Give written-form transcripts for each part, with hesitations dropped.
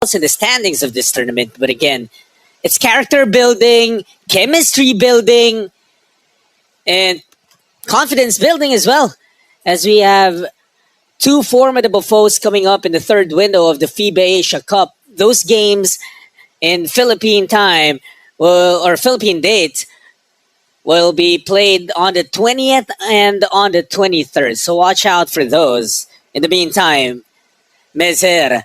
in the standings of this tournament. But again, it's character building, chemistry building, and confidence building as well. As we have two formidable foes coming up in the third window of the FIBA Asia Cup. Those games in Philippine time or Philippine date will be played on the 20th and on the 23rd. So watch out for those. In the meantime, Mezer,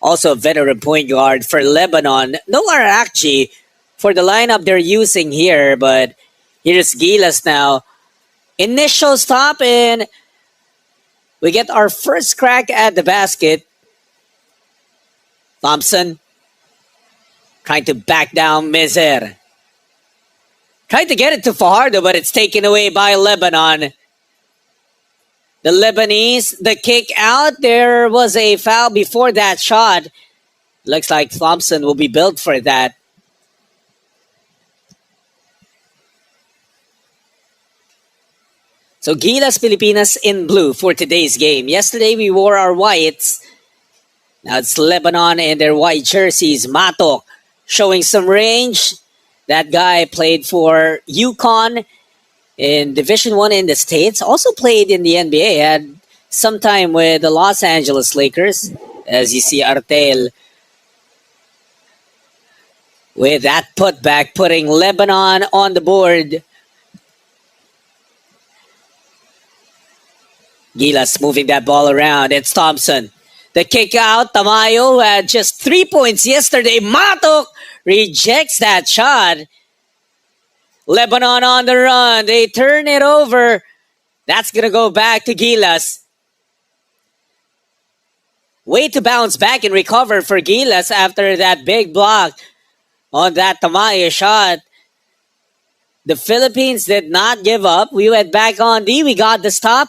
also a veteran point guard for Lebanon. No Arakji for the lineup they're using here, but here's Gilas now. Initial stop, and we get our first crack at the basket. Thompson trying to back down Mezer. Trying to get it to Fajardo, but it's taken away by Lebanon. The Lebanese, the kick out. There was a foul before that shot. Looks like Thompson will be built for that. So Gilas Pilipinas in blue for today's game. Yesterday we wore our whites. Now it's Lebanon in their white jerseys. Matok showing some range. That guy played for UConn in Division 1 in the States. Also played in the NBA. Had some time with the Los Angeles Lakers. As you see Artel with that putback, putting Lebanon on the board. Gilas moving that ball around. It's Thompson. The kick out. Tamayo, who had just 3 points yesterday. Matok rejects that shot. Lebanon on the run. They turn it over. That's going to go back to Gilas. Way to bounce back and recover for Gilas after that big block on that Tamayo shot. The Philippines did not give up. We went back on D. We got the stop.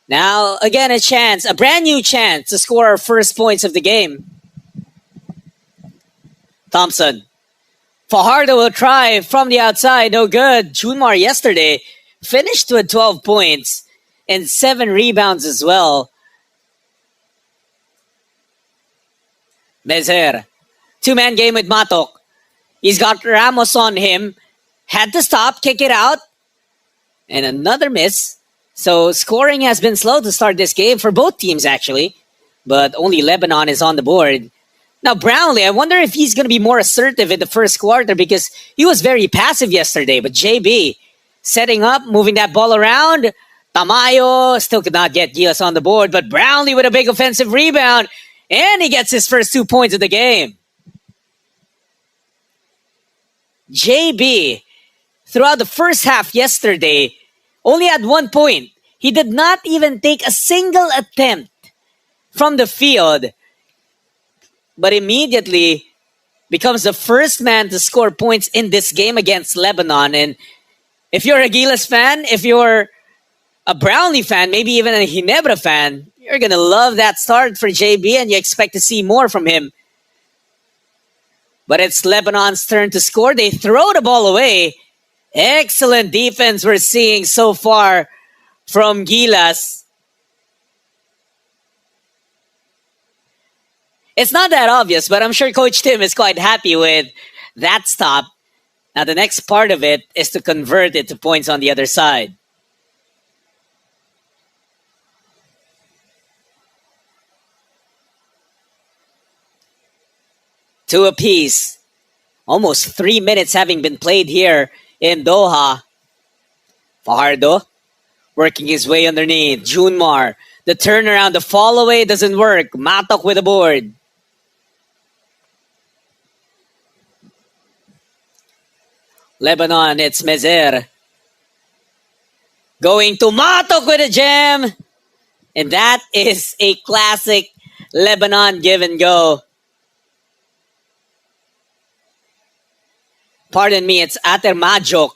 Now, again, a brand new chance to score our first points of the game. Thompson. Fajardo will try from the outside. No good. Junmar yesterday finished with 12 points and 7 rebounds as well. Mezer. Two-man game with Matok. He's got Ramos on him. Had to stop, kick it out. And another miss. So scoring has been slow to start this game for both teams, actually. But only Lebanon is on the board. Now, Brownlee, I wonder if he's going to be more assertive in the first quarter because he was very passive yesterday. But JB setting up, moving that ball around. Tamayo still could not get Gilas on the board. But Brownlee with a big offensive rebound. And he gets his first 2 points of the game. JB, throughout the first half yesterday, only had 1 point. He did not even take a single attempt from the field, but immediately becomes the first man to score points in this game against Lebanon. And if you're a Gilas fan, if you're a Brownlee fan, maybe even a Ginebra fan, you're going to love that start for JB and you expect to see more from him. But it's Lebanon's turn to score. They throw the ball away. Excellent defense we're seeing so far from Gilas. It's not that obvious, but I'm sure Coach Tim is quite happy with that stop. Now the next part of it is to convert it to points on the other side. Two apiece. Almost 3 minutes having been played here in Doha. Fajardo working his way underneath. Junmar. The turnaround, the fall away doesn't work. Matok with the board. Lebanon, it's Mezer. Going to Matok with a jam. And that is a classic Lebanon give and go. Pardon me, it's Ater Majok.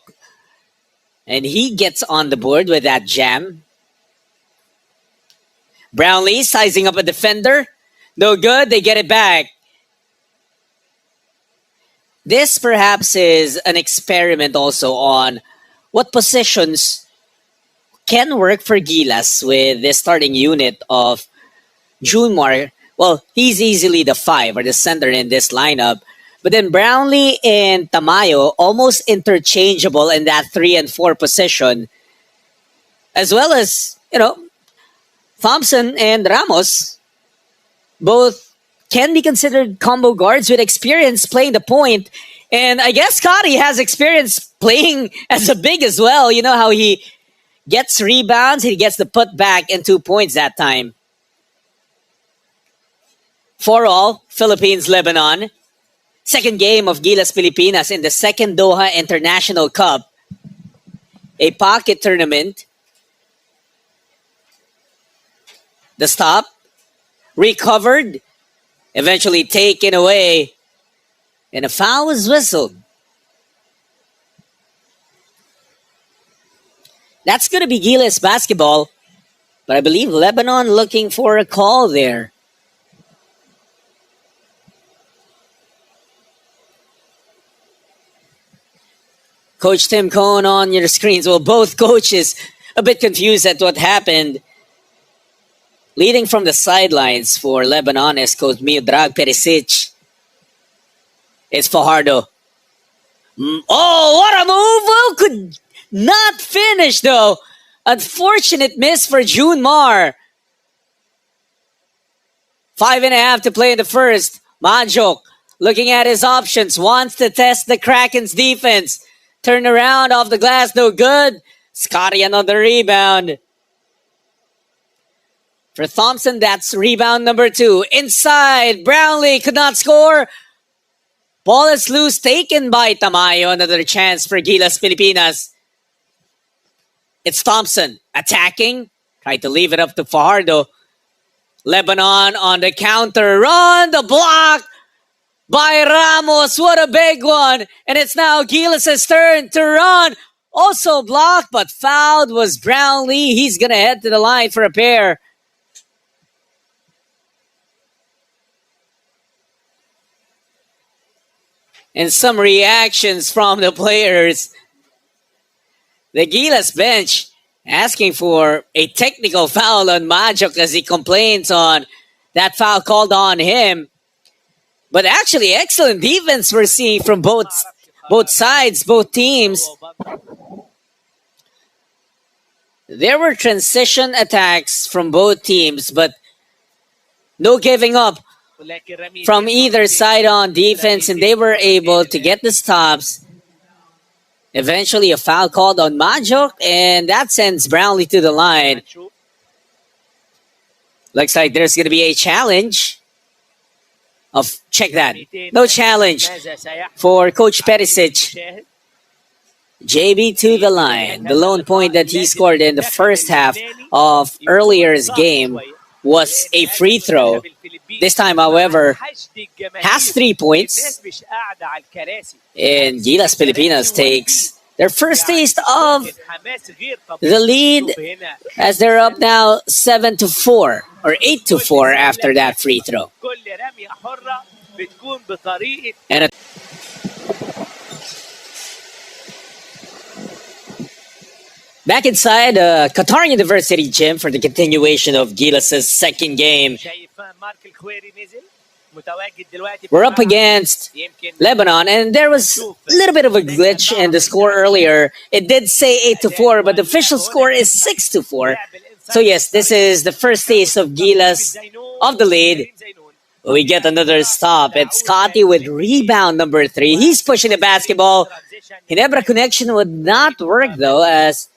And he gets on the board with that jam. Brownlee sizing up a defender. No good, they get it back. This perhaps is an experiment also on what positions can work for Gilas with this starting unit of Junmar Well, he's easily the five or the center in this lineup. But then Brownlee and Tamayo almost interchangeable in that 3 and 4 position, as well as, Thompson and Ramos, both can be considered combo guards with experience playing the point. And I guess Scotty has experience playing as a big as well. You know how he gets rebounds, he gets the putback and 2 points that time. 4-all, Philippines, Lebanon. Second game of Gilas Pilipinas in the second Doha International Cup, a pocket tournament. The stop, recovered, eventually taken away, and a foul was whistled. That's going to be Gilas basketball, but I believe Lebanon looking for a call there. Coach Tim Cohn on your screens. Well, both coaches a bit confused at what happened. Leading from the sidelines for Lebanon is Coach Miodrag Perisic. It's Fajardo. Oh, what a move! Oh, could not finish though. Unfortunate miss for June Mar. 5.5 to play in the first. Majok looking at his options. Wants to test the Kraken's defense. Turn around off the glass, no good. Scotty another rebound. For Thompson, that's rebound number 2. Inside, Brownlee could not score. Ball is loose, taken by Tamayo. Another chance for Gilas Pilipinas. It's Thompson attacking. Tried to leave it up to Fajardo. Lebanon on the counter run. The block by Ramos. What a big one. And it's now Gilas' turn to run. Also blocked, but fouled was Brownlee. He's going to head to the line for a pair. And some reactions from the players. The Gilas bench asking for a technical foul on Majok as he complains on that foul called on him. But actually, excellent defense we're seeing from both sides, both teams. There were transition attacks from both teams, but no giving up from either side on defense, and they were able to get the stops. Eventually, a foul called on Majok, and that sends Brownlee to the line. Looks like there's going to be a challenge. Check that. No challenge for Coach Perisic. JB to the line. The lone point that he scored in the first half of earlier's game was a free throw. This time, however, has 3 points. And Gilas Pilipinas takes their first taste of the lead as they're up now 7-4 or 8-4 after that free throw. And back inside Qatar University gym for the continuation of Gilas' second game. We're up against Lebanon, and there was a little bit of a glitch in the score earlier. It did say 8-4, but the official score is 6-4. So yes, this is the first taste of Gilas of the lead. We get another stop. It's Scotty with rebound number 3. He's pushing the basketball. Ginebra connection would not work though, as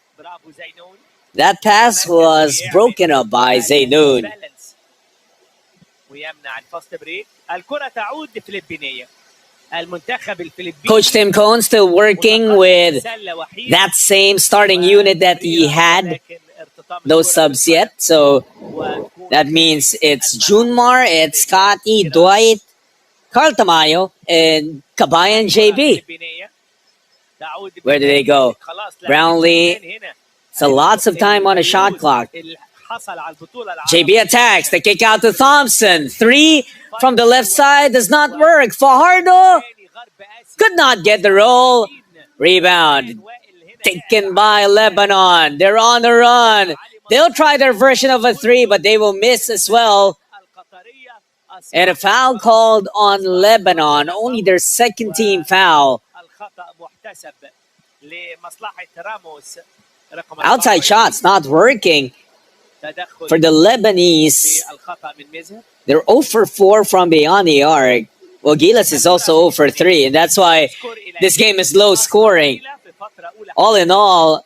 that pass was broken up by Zaynoun. Coach Tim Cohn still working with that same starting unit that he had. No subs yet. So that means it's Junmar, it's Scotty, Dwight, Carl Tamayo, and Kabayan JB. Where did they go? Brownlee. So lots of time on a shot clock. JB attacks. The kick out to Thompson. 3 from the left side does not work. Fajardo could not get the roll. Rebound taken by Lebanon. They're on the run. They'll try their version of a 3, but they will miss as well. And a foul called on Lebanon, only their second team foul. Outside shots not working for the Lebanese. They're 0 for 4 from beyond the arc. Well, Gilas is also 0 for 3, and that's why this game is low scoring. All in all,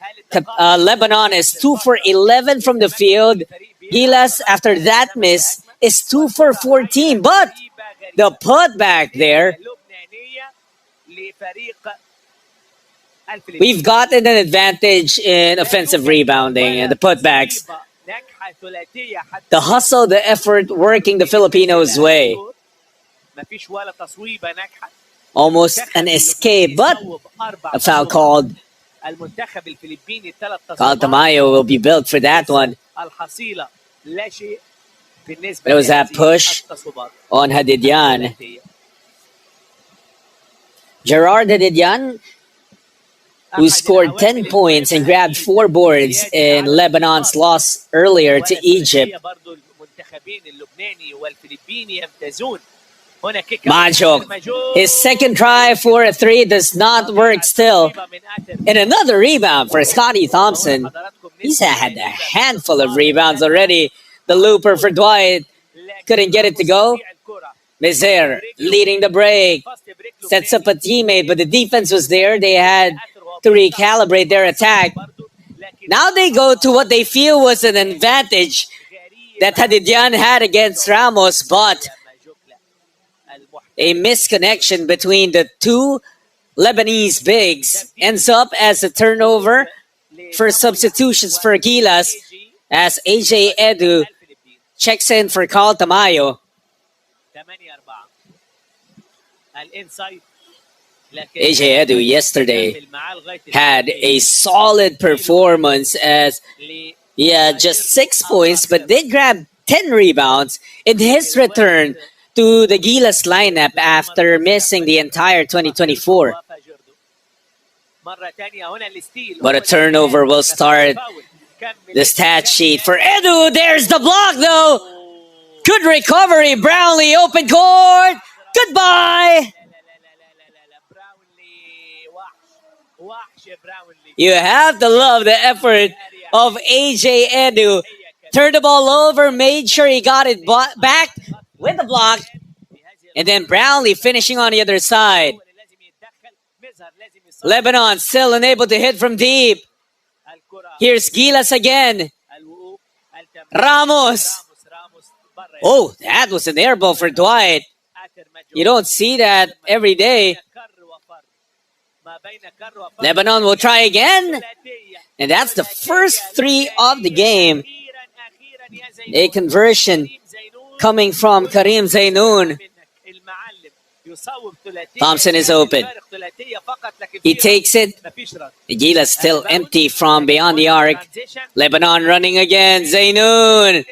Lebanon is 2 for 11 from the field. Gilas, after that miss, is 2 for 14. But the putback there, we've gotten an advantage in offensive rebounding and the putbacks. The hustle, the effort working the Filipinos' way. Almost an escape, but a foul called. Tamayo will be built for that one. There was that push on Hadidyan. Gerard Hadidyan, who scored 10 points and grabbed 4 boards in Lebanon's loss earlier to Egypt. Majok, his second try for a 3 does not work still. And another rebound for Scotty Thompson. He's had a handful of rebounds already. The looper for Dwight couldn't get it to go. Mezer leading the break. Sets up a teammate, but the defense was there. They had to recalibrate their attack. Now they go to what they feel was an advantage that Hadidyan had against Ramos, but a misconnection between the two Lebanese bigs ends up as a turnover for substitutions for Gilas as AJ Edu checks in for Carl Tamayo. AJ Edu yesterday had a solid performance as, just 6 points, but they grabbed 10 rebounds in his return to the Gilas lineup after missing the entire 2024. But a turnover will start the stat sheet for Edu. There's the block though. Good recovery. Brownlee, open court. Goodbye. You have to love the effort of AJ Edu. Turned the ball over, made sure he got it back with the block. And then Brownlee finishing on the other side. Lebanon still unable to hit from deep. Here's Gilas again. Ramos. Oh, that was an air ball for Dwight. You don't see that every day. Lebanon will try again. And that's the first 3 of the game. A conversion coming from Karim Zainoun. Thompson is open. He takes it. Gilas still empty from beyond the arc. Lebanon running again. Zainoun.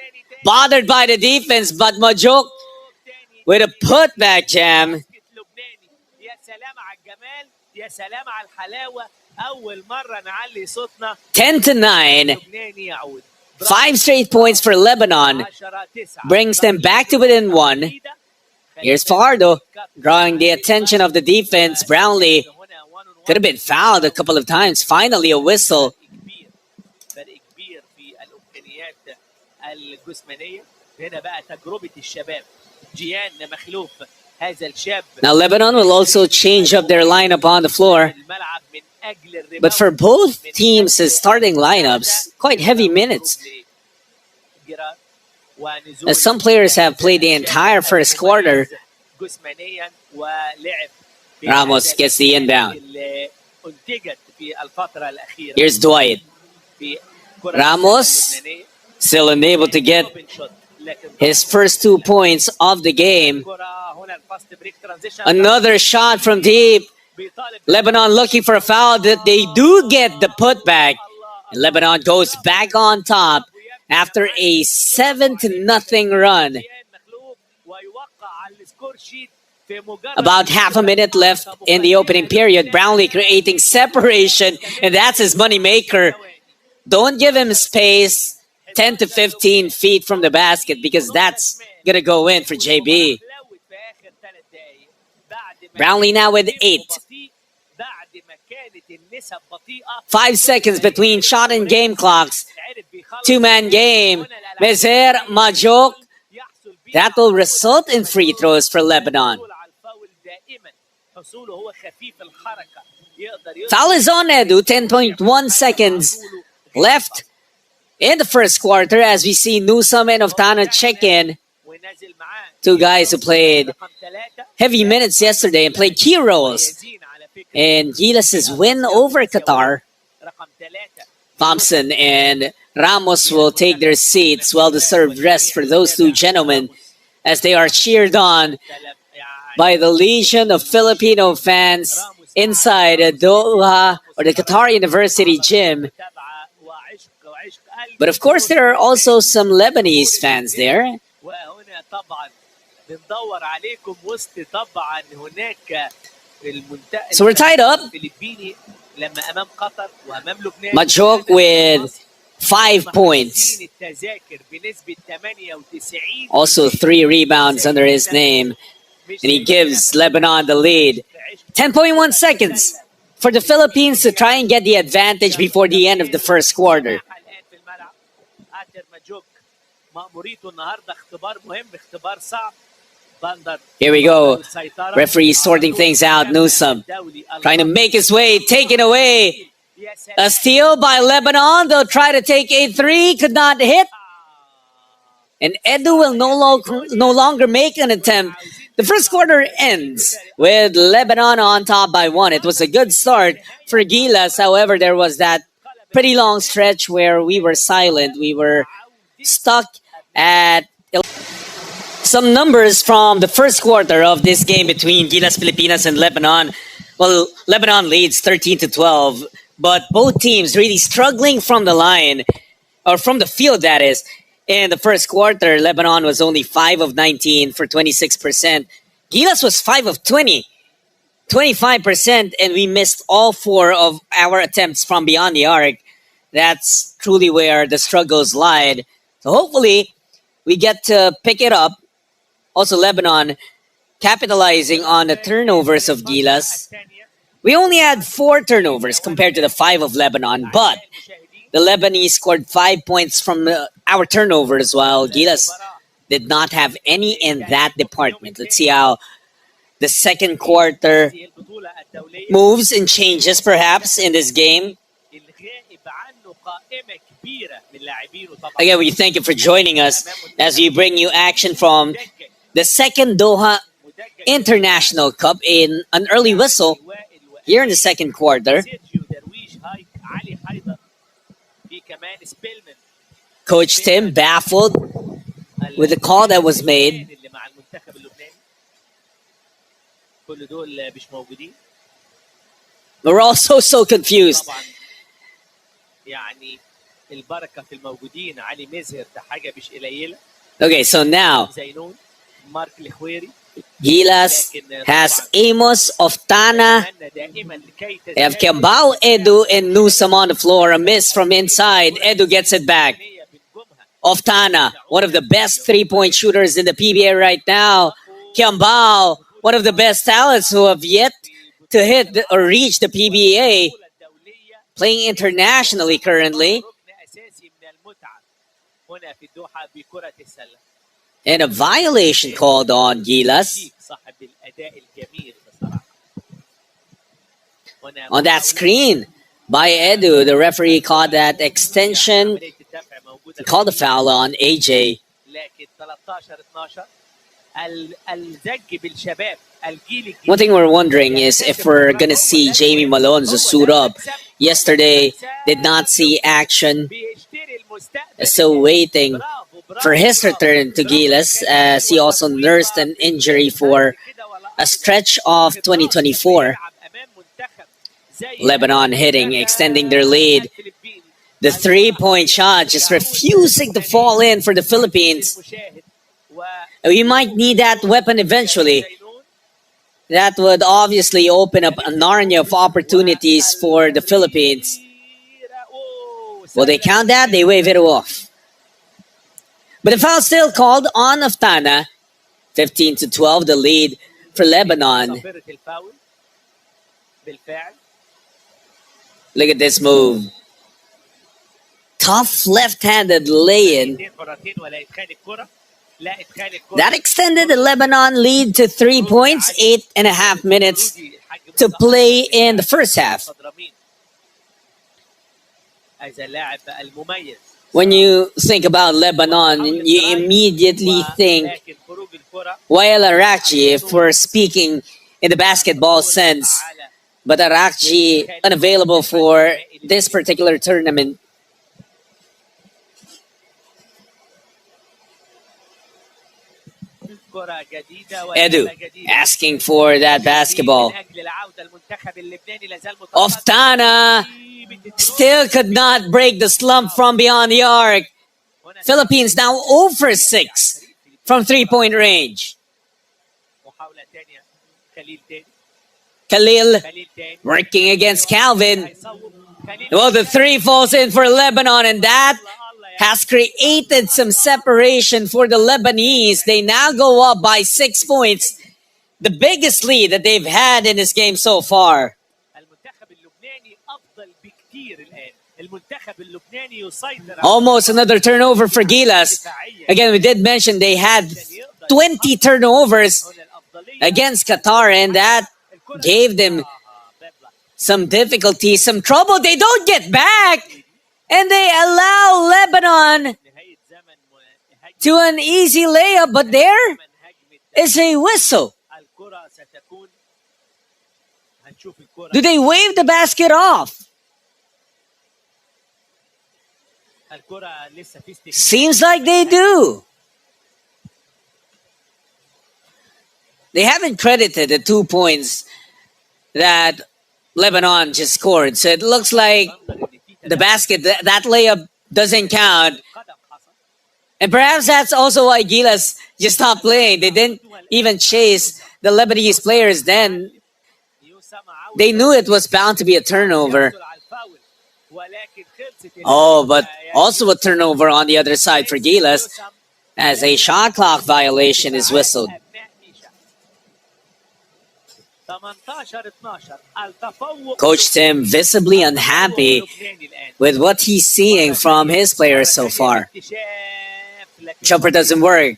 Bothered by the defense, but Majok with a putback jam. 10-9. 5 straight points for Lebanon. Brings them back to within 1. Here's Fajardo drawing the attention of the defense. Brownlee could have been fouled a couple of times. Finally, a whistle. Now, Lebanon will also change up their lineup on the floor. But for both teams' starting lineups, quite heavy minutes. As some players have played the entire first quarter. Ramos gets the inbound. Here's Dwight. Ramos still unable to get his first 2 points of the game. Another shot from deep. Lebanon looking for a foul. That they do get the putback. And Lebanon goes back on top after a 7-0 run. About half a minute left in the opening period. Brownlee creating separation, and that's his money maker. Don't give him space. 10 to 15 feet from the basket because that's going to go in for JB. Brownlee now with 8. 5 seconds between shot and game clocks. Two-man game. Mezer Majok. That will result in free throws for Lebanon. Foul is on Edu. 10.1 seconds left in the first quarter as we see Newsome and Oftana check in. Two guys who played heavy minutes yesterday and played key roles in Gilas' win over Qatar. Thompson and Ramos will take their seats. Well-deserved rest for those two gentlemen as they are cheered on by the legion of Filipino fans inside Doha or the Qatar University gym. But of course, there are also some Lebanese fans there. So we're tied up. Majok with 5 points. Also 3 rebounds under his name. And he gives Lebanon the lead. 10.1 seconds for the Philippines to try and get the advantage before the end of the first quarter. Here we go. Referee sorting things out. Newsome trying to make his way, taken away. A steal by Lebanon. They'll try to take a 3. Could not hit. And Edu will no longer make an attempt. The first quarter ends with Lebanon on top by 1. It was a good start for Gilas. However, there was that pretty long stretch where we were silent. We were stuck at some numbers from the first quarter of this game between Gilas Pilipinas and Lebanon. Well, Lebanon leads 13-12, but both teams really struggling from the line, or from the field, that is. In the first quarter, Lebanon was only 5 of 19 for 26%. Gilas was 5 of 20, 25%, and we missed all 4 of our attempts from beyond the arc. That's truly where the struggles lied. So hopefully, we get to pick it up. Also, Lebanon capitalizing on the turnovers of Gilas. We only had 4 turnovers compared to the 5 of Lebanon, but the Lebanese scored 5 points from our turnovers, while Gilas did not have any in that department. Let's see how the second quarter moves and changes, perhaps, in this game. Again, we thank you for joining us as we bring you action from the second Doha International Cup in an early whistle here in the second quarter. Coach Tim baffled with the call that was made. We're also so confused. Okay, so now Gilas has Amos, Oftana. They have Kiambao, Edu, and Newsome on the floor. A miss from inside. Edu gets it back. Oftana, one of the best three-point shooters in the PBA right now. Kiambao, one of the best talents who have yet to hit or reach the PBA. Playing internationally currently. And a violation called on Gilas. On that screen by Edu, the referee called that extension. He called a foul on AJ. One thing we're wondering is if we're going to see Jamie Malonzo suit up. Yesterday, did not see action. Still waiting for his return to Gilas, as he also nursed an injury for a stretch of 2024. Lebanon hitting, extending their lead. The three-point shot just refusing to fall in for the Philippines. We might need that weapon eventually. That would obviously open up a Narnia of opportunities for the Philippines. Will they count that? They wave it off. But the foul still called on Aftana. 15-12, the lead for Lebanon. Look at this move. Tough left-handed lay-in. That extended the Lebanon lead to 3 points, 8.5 minutes to play in the first half. When you think about Lebanon, you immediately think Wael Arakji, if we're speaking in the basketball sense. But Arakji unavailable for this particular tournament. Edu asking for that basketball. Oftana still could not break the slump from beyond the arc. Philippines now 0 for 6 from 3-point range. Khalil working against Calvin. Well, the three falls in for Lebanon, and that has created some separation for the Lebanese. They now go up by 6 points, the biggest lead that they've had in this game so far. Almost another turnover for Gilas. Again, we did mention they had 20 turnovers against Qatar, and that gave them some difficulty, some trouble. They don't get back, and they allow Lebanon to an easy layup, but there is a whistle. Do they wave the basket off? Seems like they do. They haven't credited the 2 points that Lebanon just scored. So it looks like the basket, that layup doesn't count. And perhaps that's also why Gilas just stopped playing. They didn't even chase the Lebanese players then. They knew it was bound to be a turnover. Oh, but also a turnover on the other side for Gilas, as a shot clock violation is whistled. Coach Tim visibly unhappy with what he's seeing from his players so far. Jumper doesn't work.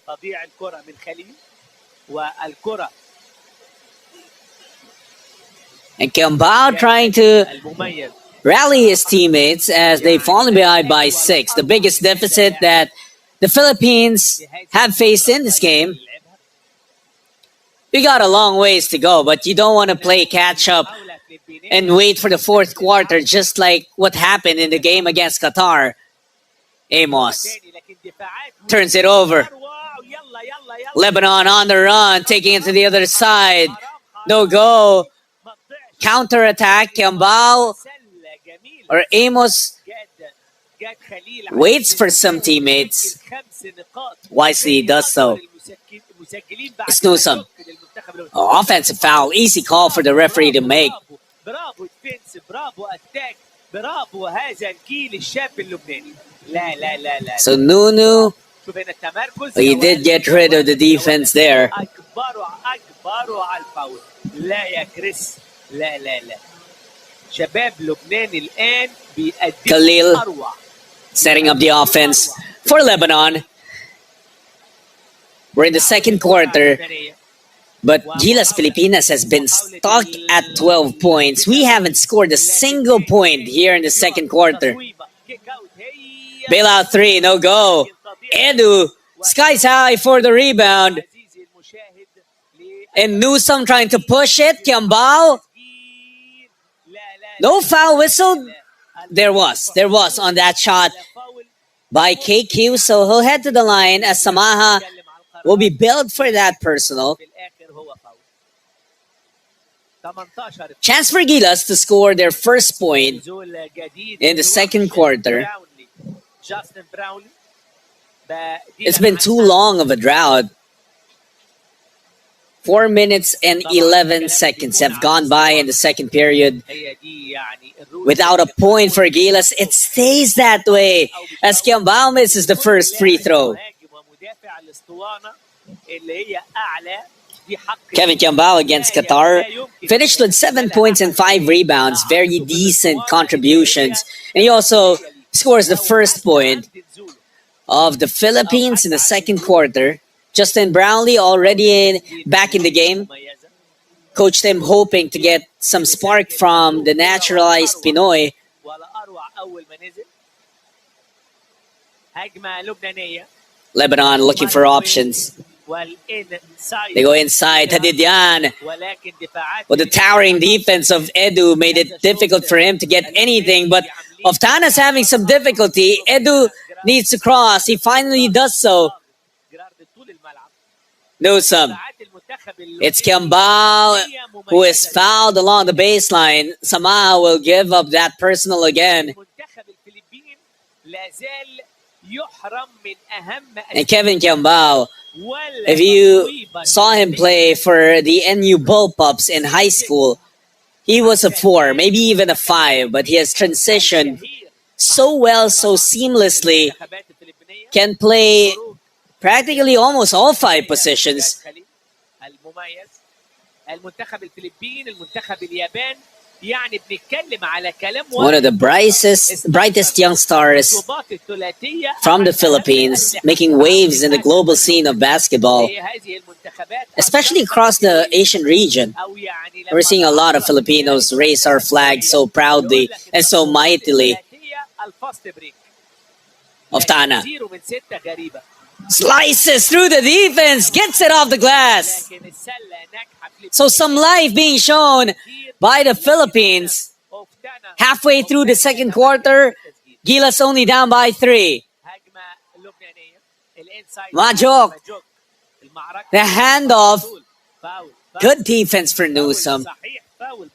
And Kiambao trying to rally his teammates as they've fallen behind by 6. The biggest deficit that the Philippines have faced in this game. We got a long ways to go, but you don't want to play catch up and wait for the fourth quarter, just like what happened in the game against Qatar. Amos turns it over. Lebanon on the run, taking it to the other side. No go. Counter attack. Kiambao or Amos waits for some teammates. Wisely does so. Snooze. Offensive foul. Easy call for the referee to make. So Nunu, he did get rid of the defense there. Khalil setting up the offense for Lebanon. We're in the second quarter, but Gilas Pilipinas has been stuck at 12 points. We haven't scored a single point here in the second quarter. Bailout 3, no go. Edu, skies high for the rebound. And Newsome trying to push it. Kiambao. No foul whistle. There was on that shot by KQ. So he'll head to the line as Samaha will be billed for that personal. Chance for Gilas to score their first point in the second quarter. It's been too long of a drought. 4 minutes and 11 seconds have gone by in the second period. Without a point for Gilas, it stays that way as Kiambao misses the first free throw. Kevin Kiambao against Qatar finished with 7 points and 5 rebounds. Very decent contributions. And he also scores the first point of the Philippines in the second quarter. Justin Brownlee already back in the game. Coach Tim hoping to get some spark from the naturalized Pinoy. Lebanon looking for options. They go inside. Hadidyan. But the towering defense of Edu made it difficult for him to get anything. But Oftana's having some difficulty. Edu needs to cross. He finally does so. Newsome. It's Kiambao who is fouled along the baseline. Samaha will give up that personal again. And Kevin Kiambao, if you saw him play for the NU Bullpups in high school, he was a 4, maybe even a 5, but he has transitioned so well, so seamlessly, can play practically almost all 5 positions. One of the brightest young stars from the Philippines, making waves in the global scene of basketball, especially across the Asian region. We're seeing a lot of Filipinos raise our flag so proudly and so mightily. Oftana slices through the defense, gets it off the glass. So some life being shown by the Philippines. Halfway through the second quarter, Gilas only down by 3. Majok. The handoff. Good defense for Newsome.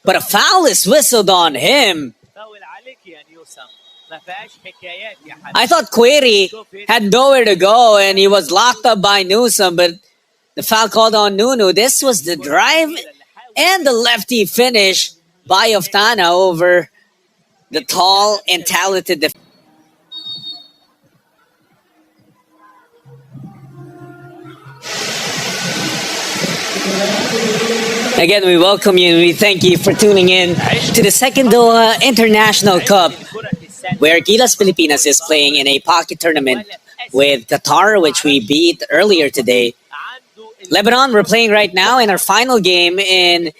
But a foul is whistled on him. I thought Query had nowhere to go and he was locked up by Newsome, but the foul called on Nunu. This was the drive and the lefty finish by Oftana over the tall and talented defender. Again, we welcome you and we thank you for tuning in to the second Doha International Cup, where Gilas Pilipinas is playing in a pocket tournament with Qatar, which we beat earlier today. Lebanon, we're playing right now, and our final game in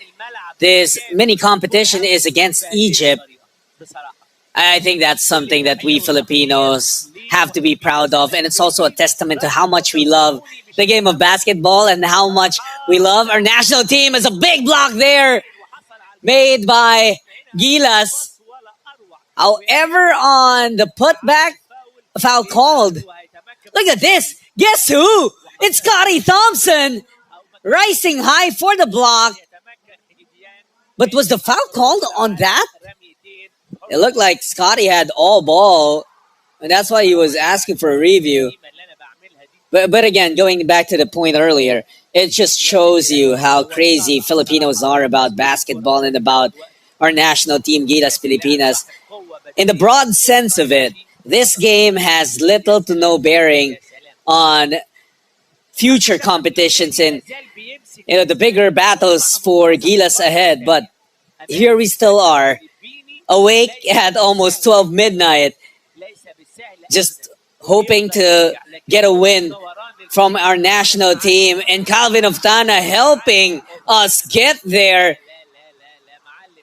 this mini competition is against Egypt. I think that's something that we Filipinos have to be proud of, and it's also a testament to how much we love the game of basketball and how much we love our national team. As a big block there made by Gilas. However, on the putback, a foul called. Look at this. Guess who? It's Scotty Thompson rising high for the block. But was the foul called on that? It looked like Scotty had all ball, and that's why he was asking for a review. But again, going back to the point earlier, it just shows you how crazy Filipinos are about basketball and about our national team, Gilas Pilipinas. In the broad sense of it, this game has little to no bearing on future competitions and the bigger battles for Gilas ahead. But here we still are, awake at almost 12 midnight, just hoping to get a win from our national team. And Calvin Oftana helping us get there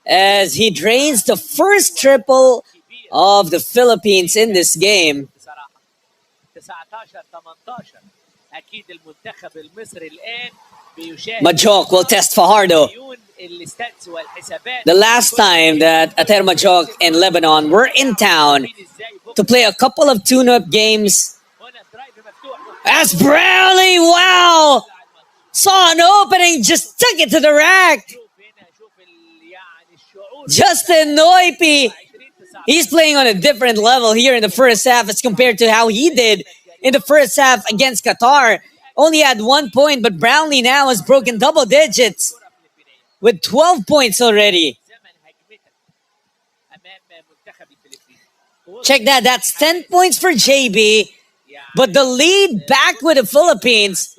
as he drains the first triple of the Philippines in this game. Majok will test Fajardo. The last time that Ater Majok and Lebanon were in town to play a couple of tune-up games, as Brownlee, wow, saw an opening, just took it to the rack. Justin Noipi, he's playing on a different level here in the first half as compared to how he did in the first half against Qatar. Only had 1 point, but Brownlee now has broken double digits with 12 points already. Check that. That's 10 points for JB. But the lead back with the Philippines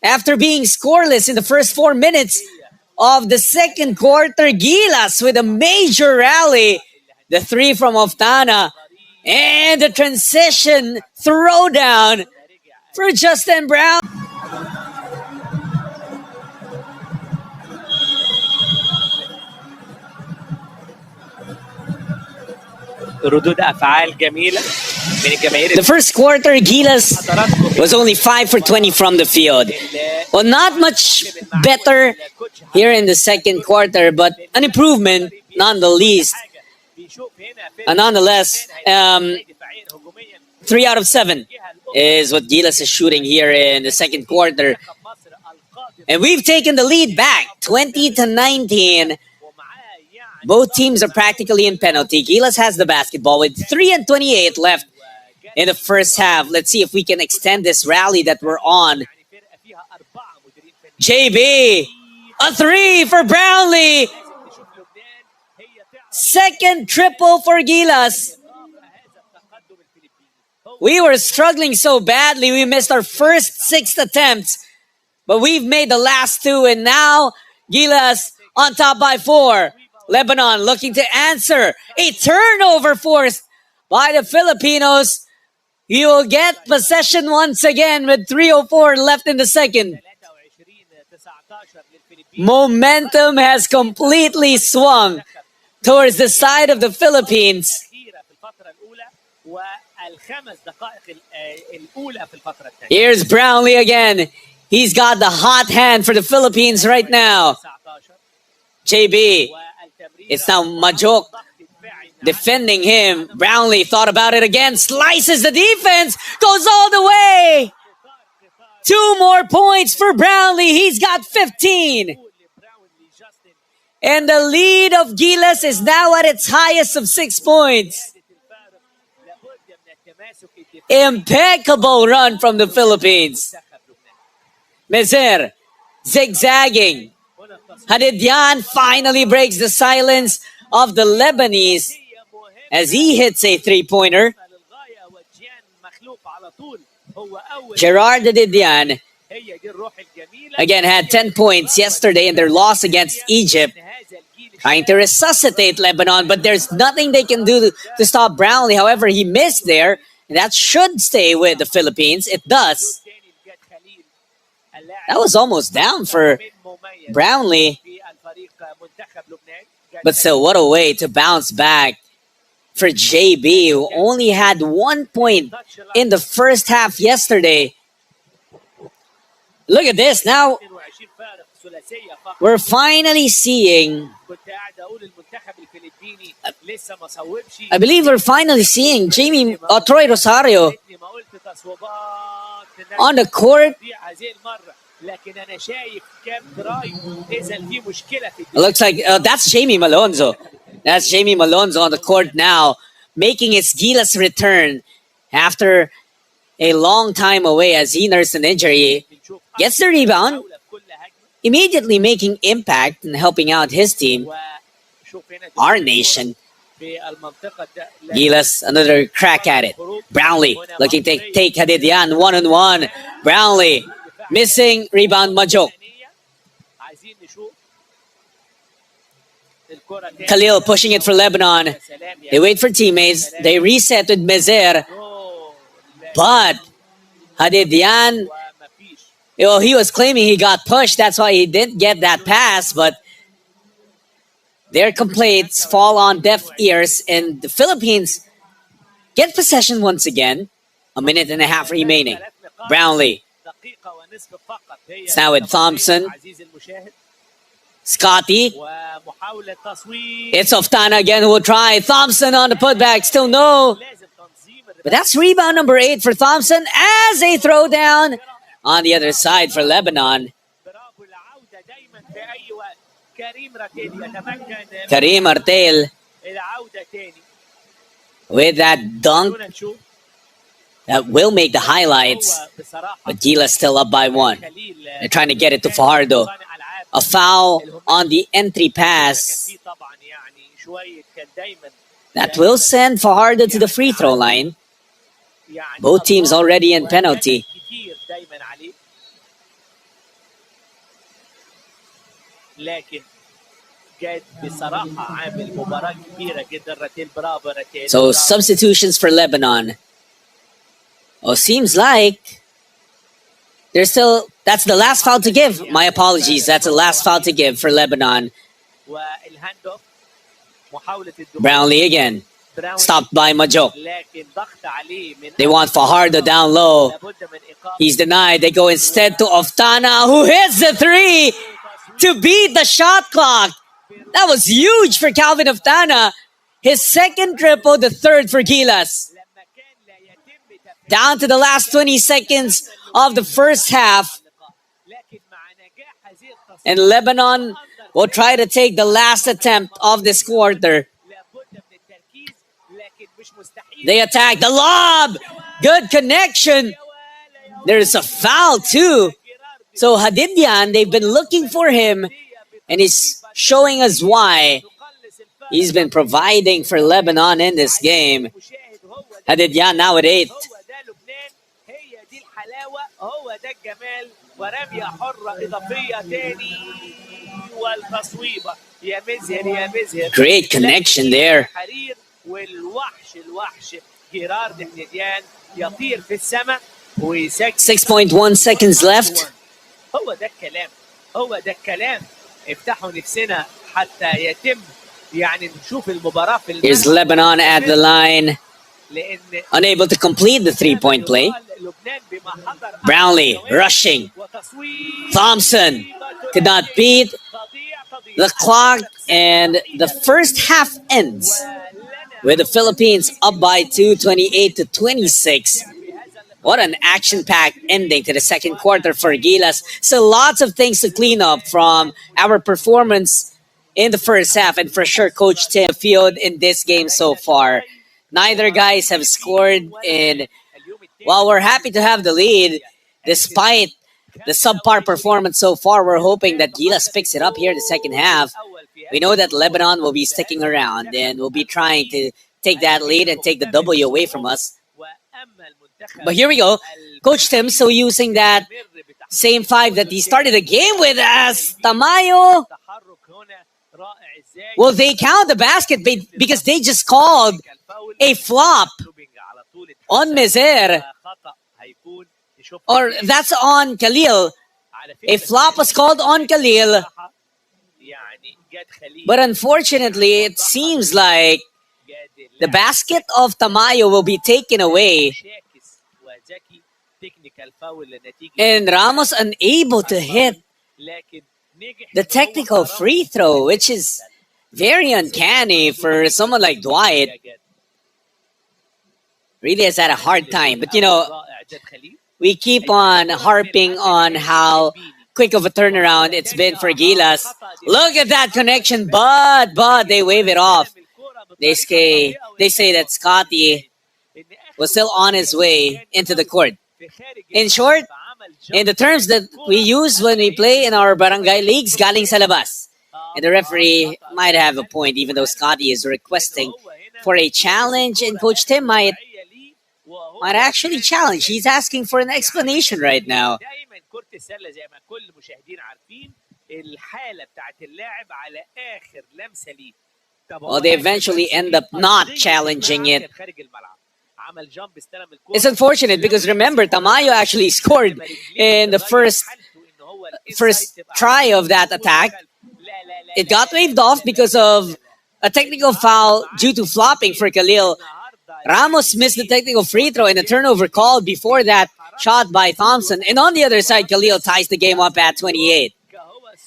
after being scoreless in the first 4 minutes of the second quarter. Gilas with a major rally. The three from Oftana. And the transition throwdown for Justin Brown. ردود افعال جميله من الجماهير. The first quarter, Gilas was only 5 for 20 from the field. Well, not much better here in the second quarter, but an improvement nonetheless. Nonetheless, 3 out of 7 is what Gilas is shooting here in the second quarter. And we've taken the lead back, 20-19. Both teams are practically in penalty. Gilas has the basketball with 3:28 left in the first half. Let's see if we can extend this rally that we're on. JB, a 3 for Brownlee. Second triple for Gilas. We were struggling so badly. We missed our first 6 attempts. But we've made the last 2. And now Gilas on top by 4. Lebanon looking to answer. A turnover forced by the Filipinos. You will get possession once again with 3:04 left in the second. Momentum has completely swung towards the side of the Philippines. Here's Brownlee again. He's got the hot hand for the Philippines right now. JB. It's now Majok defending him. Brownlee thought about it again. Slices the defense. Goes all the way. 2 more points for Brownlee. He's got 15. And the lead of Gilas is now at its highest of 6 points. Impeccable run from the Philippines. Mezer zigzagging. Hadidyan finally breaks the silence of the Lebanese as he hits a 3-pointer. Gerard Hadidyan again had 10 points yesterday in their loss against Egypt, trying to resuscitate Lebanon, but there's nothing they can do to stop Brownlee. However, he missed there, and that should stay with the Philippines. It does. That was almost down for Brownlee. But still, what a way to bounce back for JB, who only had 1 point in the first half yesterday. Look at this. Now, we're finally seeing... I believe we're finally seeing Troy Rosario on the court. It looks like that's Jamie Malonzo. That's Jamie Malonzo on the court now, making his Gilas return after a long time away as he nursed an injury. Gets the rebound, immediately making impact and helping out his team, our nation. Gilas, another crack at it. Brownlee looking to take Hadidyan one-on-one. Brownlee missing, rebound Majok. Khalil pushing it for Lebanon. They wait for teammates. They reset with Mezer. But Hadidyan, well, he was claiming he got pushed. That's why he didn't get that pass. But their complaints fall on deaf ears. And the Philippines get possession once again. 1.5 minutes remaining. Brownlee. It's now with Thompson. Scotty. It's Oftana again who will try. Thompson on the putback. Still no. But that's rebound number 8 for Thompson as a throwdown on the other side for Lebanon. Karim Artel with that dunk that will make the highlights. But Gilas still up by 1. They're trying to get it to Fajardo. A foul on the entry pass. That will send Fajardo to the free throw line. يعني Both teams already in penalty. كتير دايما عليه، لكن جاد بصراحة عامل مباراة كبيرة جدا. راتيل برافو، راتيل So substitutions for Lebanon. Oh, seems like there's still. That's the last foul to give. My apologies. That's the last foul to give for Lebanon. والهاند اوف، محاولة الدخول. Brownlee again. Stopped by Majok. لكن ضغط عليه من They want Fajardo down low. لابد من إيقاف. He's denied. They go instead to Oftana, who hits the three to beat the shot clock. That was huge for Calvin Oftana. His second triple, the third for Gilas. لما كان لا يتم تفعيل Down to the last 20 seconds of the first half. لكن مع نجاح هذه التصوير And Lebanon will try to take the last attempt of this quarter. لابد من التركيز، لكن مش مستحيل. They attack the lob. Good connection. There's a foul too. So Hadidian, they've been looking for him, and he's showing us why. He's been providing for Lebanon in this game. Hadidian now at 8. هو ده لبنان، هي دي الحلاوة، هو ده الجمال. ورمية حرة إضافية تاني والتصويبة. يا مزهر يا مزهر. Great connection there. حرير والوحش جيرارد حديديان يطير في السماء ويسجل. 6.1 seconds left. هو ده الكلام، هو ده الكلام. افتحوا نفسنا حتى يتم يعني نشوف المباراة في Here's Lebanon at the line. لأن Unable to complete the three-point play. لبنان بما حضر Brownlee rushing. وتصوير Thompson could not beat the clock, and the first half ends with the Philippines up by 2, 28 to 26. What an action-packed ending to the second quarter for Gilas. So lots of things to clean up from our performance in the first half, and for sure Coach Tim field in this game so far. Neither guys have scored, and while we're happy to have the lead, despite the subpar performance so far, we're hoping that Gilas picks it up here in the second half. We know that Lebanon will be sticking around and will be trying to take that lead and take the W away from us. But here we go. Coach Tim still using that same five that he started the game with as Tamayo. Well, they count the basket because they just called a flop on Mezer. Or that's on Khalil. A flop was called on Khalil. But unfortunately, it seems like the basket of Tamayo will be taken away. And Ramos unable to hit the technical free throw, which is very uncanny for someone like Dwight. Really has had a hard time. But, you know, we keep on harping on how quick of a turnaround it's been for Gilas. Look at that connection, but they wave it off. They say that Scotty was still on his way into the court. In short, in the terms that we use when we play in our barangay leagues, galing sa labas. And the referee might have a point, even though Scotty is requesting for a challenge, and Coach Tim might actually challenge. He's asking for an explanation right now. Well, they eventually end up not challenging it. It's unfortunate because remember, Tamayo actually scored in the first try of that attack. It got waved off because of a technical foul due to flopping for Khalil. Ramos missed the technical free throw and a turnover called before that shot by Thompson. And on the other side, Khalil ties the game up at 28,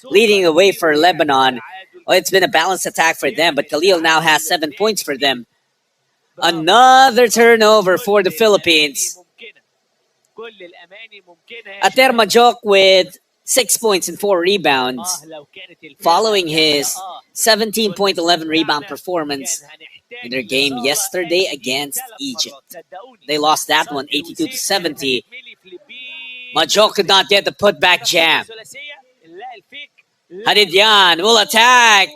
leading the way for Lebanon. Well, it's been a balanced attack for them, but Khalil now has 7 points for them. Another turnover for the Philippines. Ater Majok with 6 points and 4 rebounds, following his 17.11 rebound performance in their game yesterday against Egypt. They lost that one 82 to 70. Majok could not get the putback jam. Hadidian will attack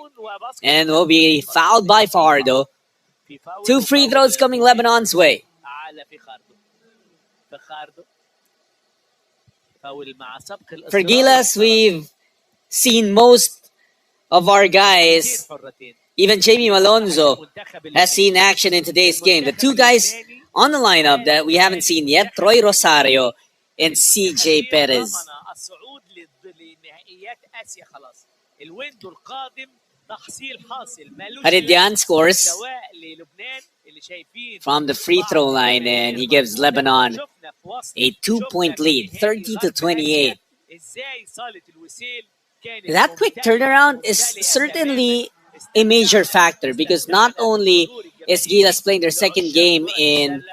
and will be fouled by Fajardo. 2 free throws coming Lebanon's way. For Gilas, we've seen most of our guys. Even Jamie Malonzo has seen action in today's game. The two guys on the lineup that we haven't seen yet, Troy Rosario and CJ Perez. Haridyan scores from the free throw line, and he gives Lebanon a 2-point lead, 30-28. That quick turnaround is certainly a major factor because not only is Gilas playing their second game in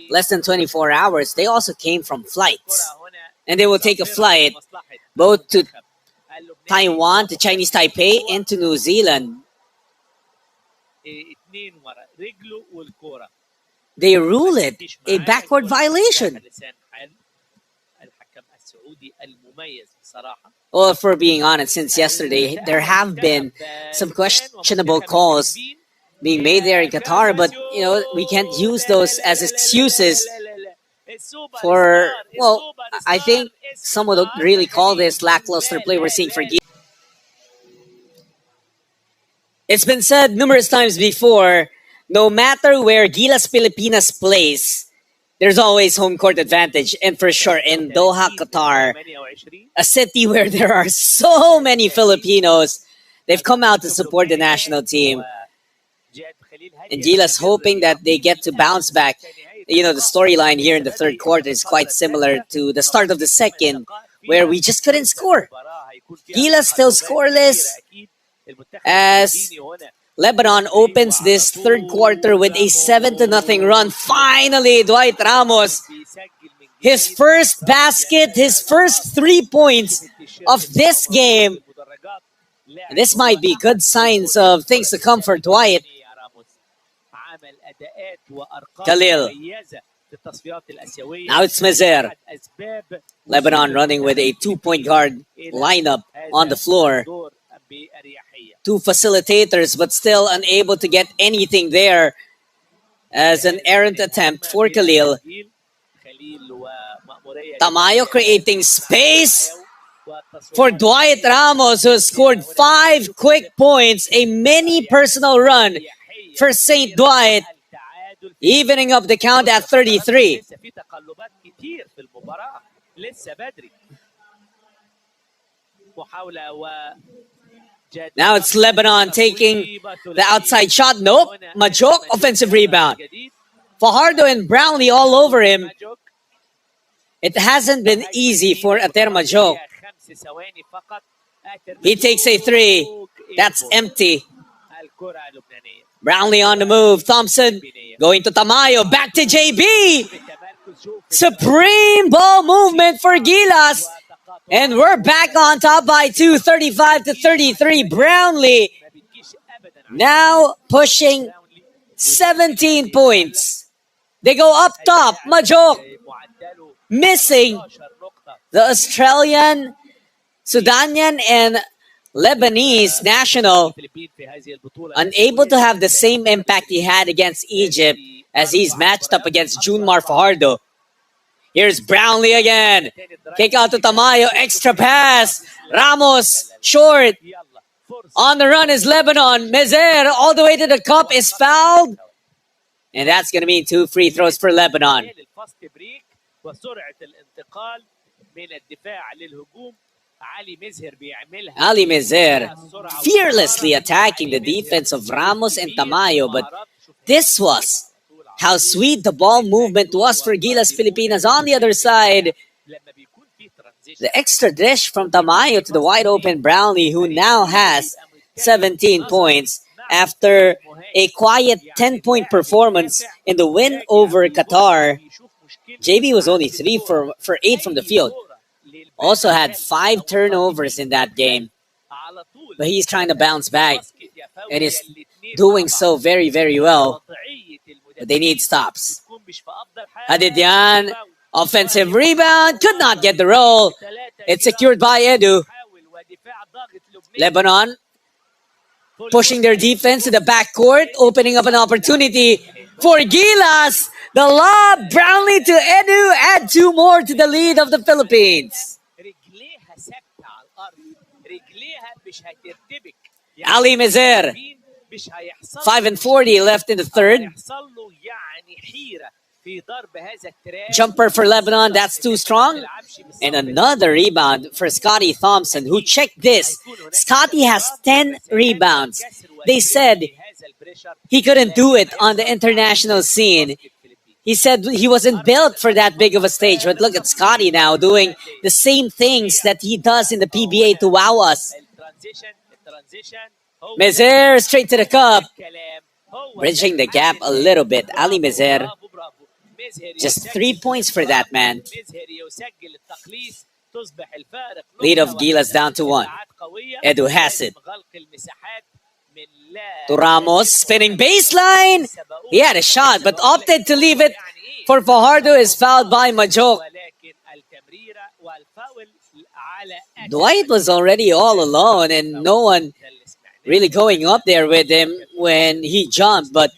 less than 24 hours, they also came from flights. And they will take a flight both to Taiwan, to Chinese Taipei, and to New Zealand. They rule it a backward violation. Well, if we're being honest, since yesterday, there have been some questionable calls being made there in Qatar, but we can't use those as excuses for, well, I think some would really call this lackluster play we're seeing for Gilas. It's been said numerous times before, no matter where Gilas Pilipinas plays, there's always home court advantage. And for sure, in Doha, Qatar, a city where there are so many Filipinos, they've come out to support the national team. And Gilas hoping that they get to bounce back. The storyline here in the third quarter is quite similar to the start of the second, where we just couldn't score. Gilas still scoreless as Lebanon opens this third quarter with a 7-0 run. Finally, Dwight Ramos, his first basket, his first 3 points of this game. This might be good signs of things to come for Dwight. Khalil. Now it's Mezer. Lebanon running with a 2-point guard lineup on the floor. Two facilitators, but still unable to get anything there as an errant attempt for Khalil. Tamayo creating space for Dwight Ramos, who has scored 5 quick points, a mini personal run for St. Dwight, evening up the count at 33. Now it's Lebanon taking the outside shot. Nope. Majok, offensive rebound. Fajardo and Brownlee all over him. It hasn't been easy for Ater Majok. He takes a 3. That's empty. Brownlee on the move. Thompson going to Tamayo. Back to JB. Supreme ball movement for Gilas. And we're back on top by 2, 35-33. Brownlee now pushing 17 points. They go up top. Majok missing the Australian, Sudanian, and Lebanese national, unable to have the same impact he had against Egypt as he's matched up against Junmar Fajardo. Here's Brownlee again. Kick out to Tamayo. Extra pass. Ramos short. On the run is Lebanon. Mezer all the way to the cup is fouled. And that's going to mean 2 free throws for Lebanon. Ali Mezer fearlessly attacking the defense of Ramos and Tamayo, but this was how sweet the ball movement was for Gilas Pilipinas. On the other side, the extra dish from Tamayo to the wide open Brownlee, who now has 17 points after a quiet 10-point performance in the win over Qatar. JB was only 3 for 8 from the field. Also had 5 turnovers in that game. But he's trying to bounce back and is doing so very, very well. But they need stops. Hadidyan, offensive rebound, could not get the roll. It's secured by Edu. Lebanon pushing their defense to the backcourt, opening up an opportunity For Gilas, the lob, Brownlee to Edu, add 2 more to the lead of the Philippines. رجليها ثابته على الارض، رجليها مش هترتبك. Ali Mezer, مش هيحصل 5:40 left in the third. هيحصل له يعني حيره في ضرب هذا التراك. Jumper for Lebanon, that's too strong. And another rebound for Scotty Thompson, who, check this, Scotty has 10 rebounds. They said he couldn't do it on the international scene. He said he wasn't built for that big of a stage. But look at Scotty now doing the same things that he does in the PBA to wow us. Mezer straight to the cup, bridging the gap a little bit. Ali Mezer, just 3 points for that man. Lead of Gilas down to 1. Edu has it. To Ramos, spinning baseline. He had a shot, but opted to leave it for Fajardo. Is fouled by Majok. Dwight was already all alone and no one really going up there with him when he jumped, but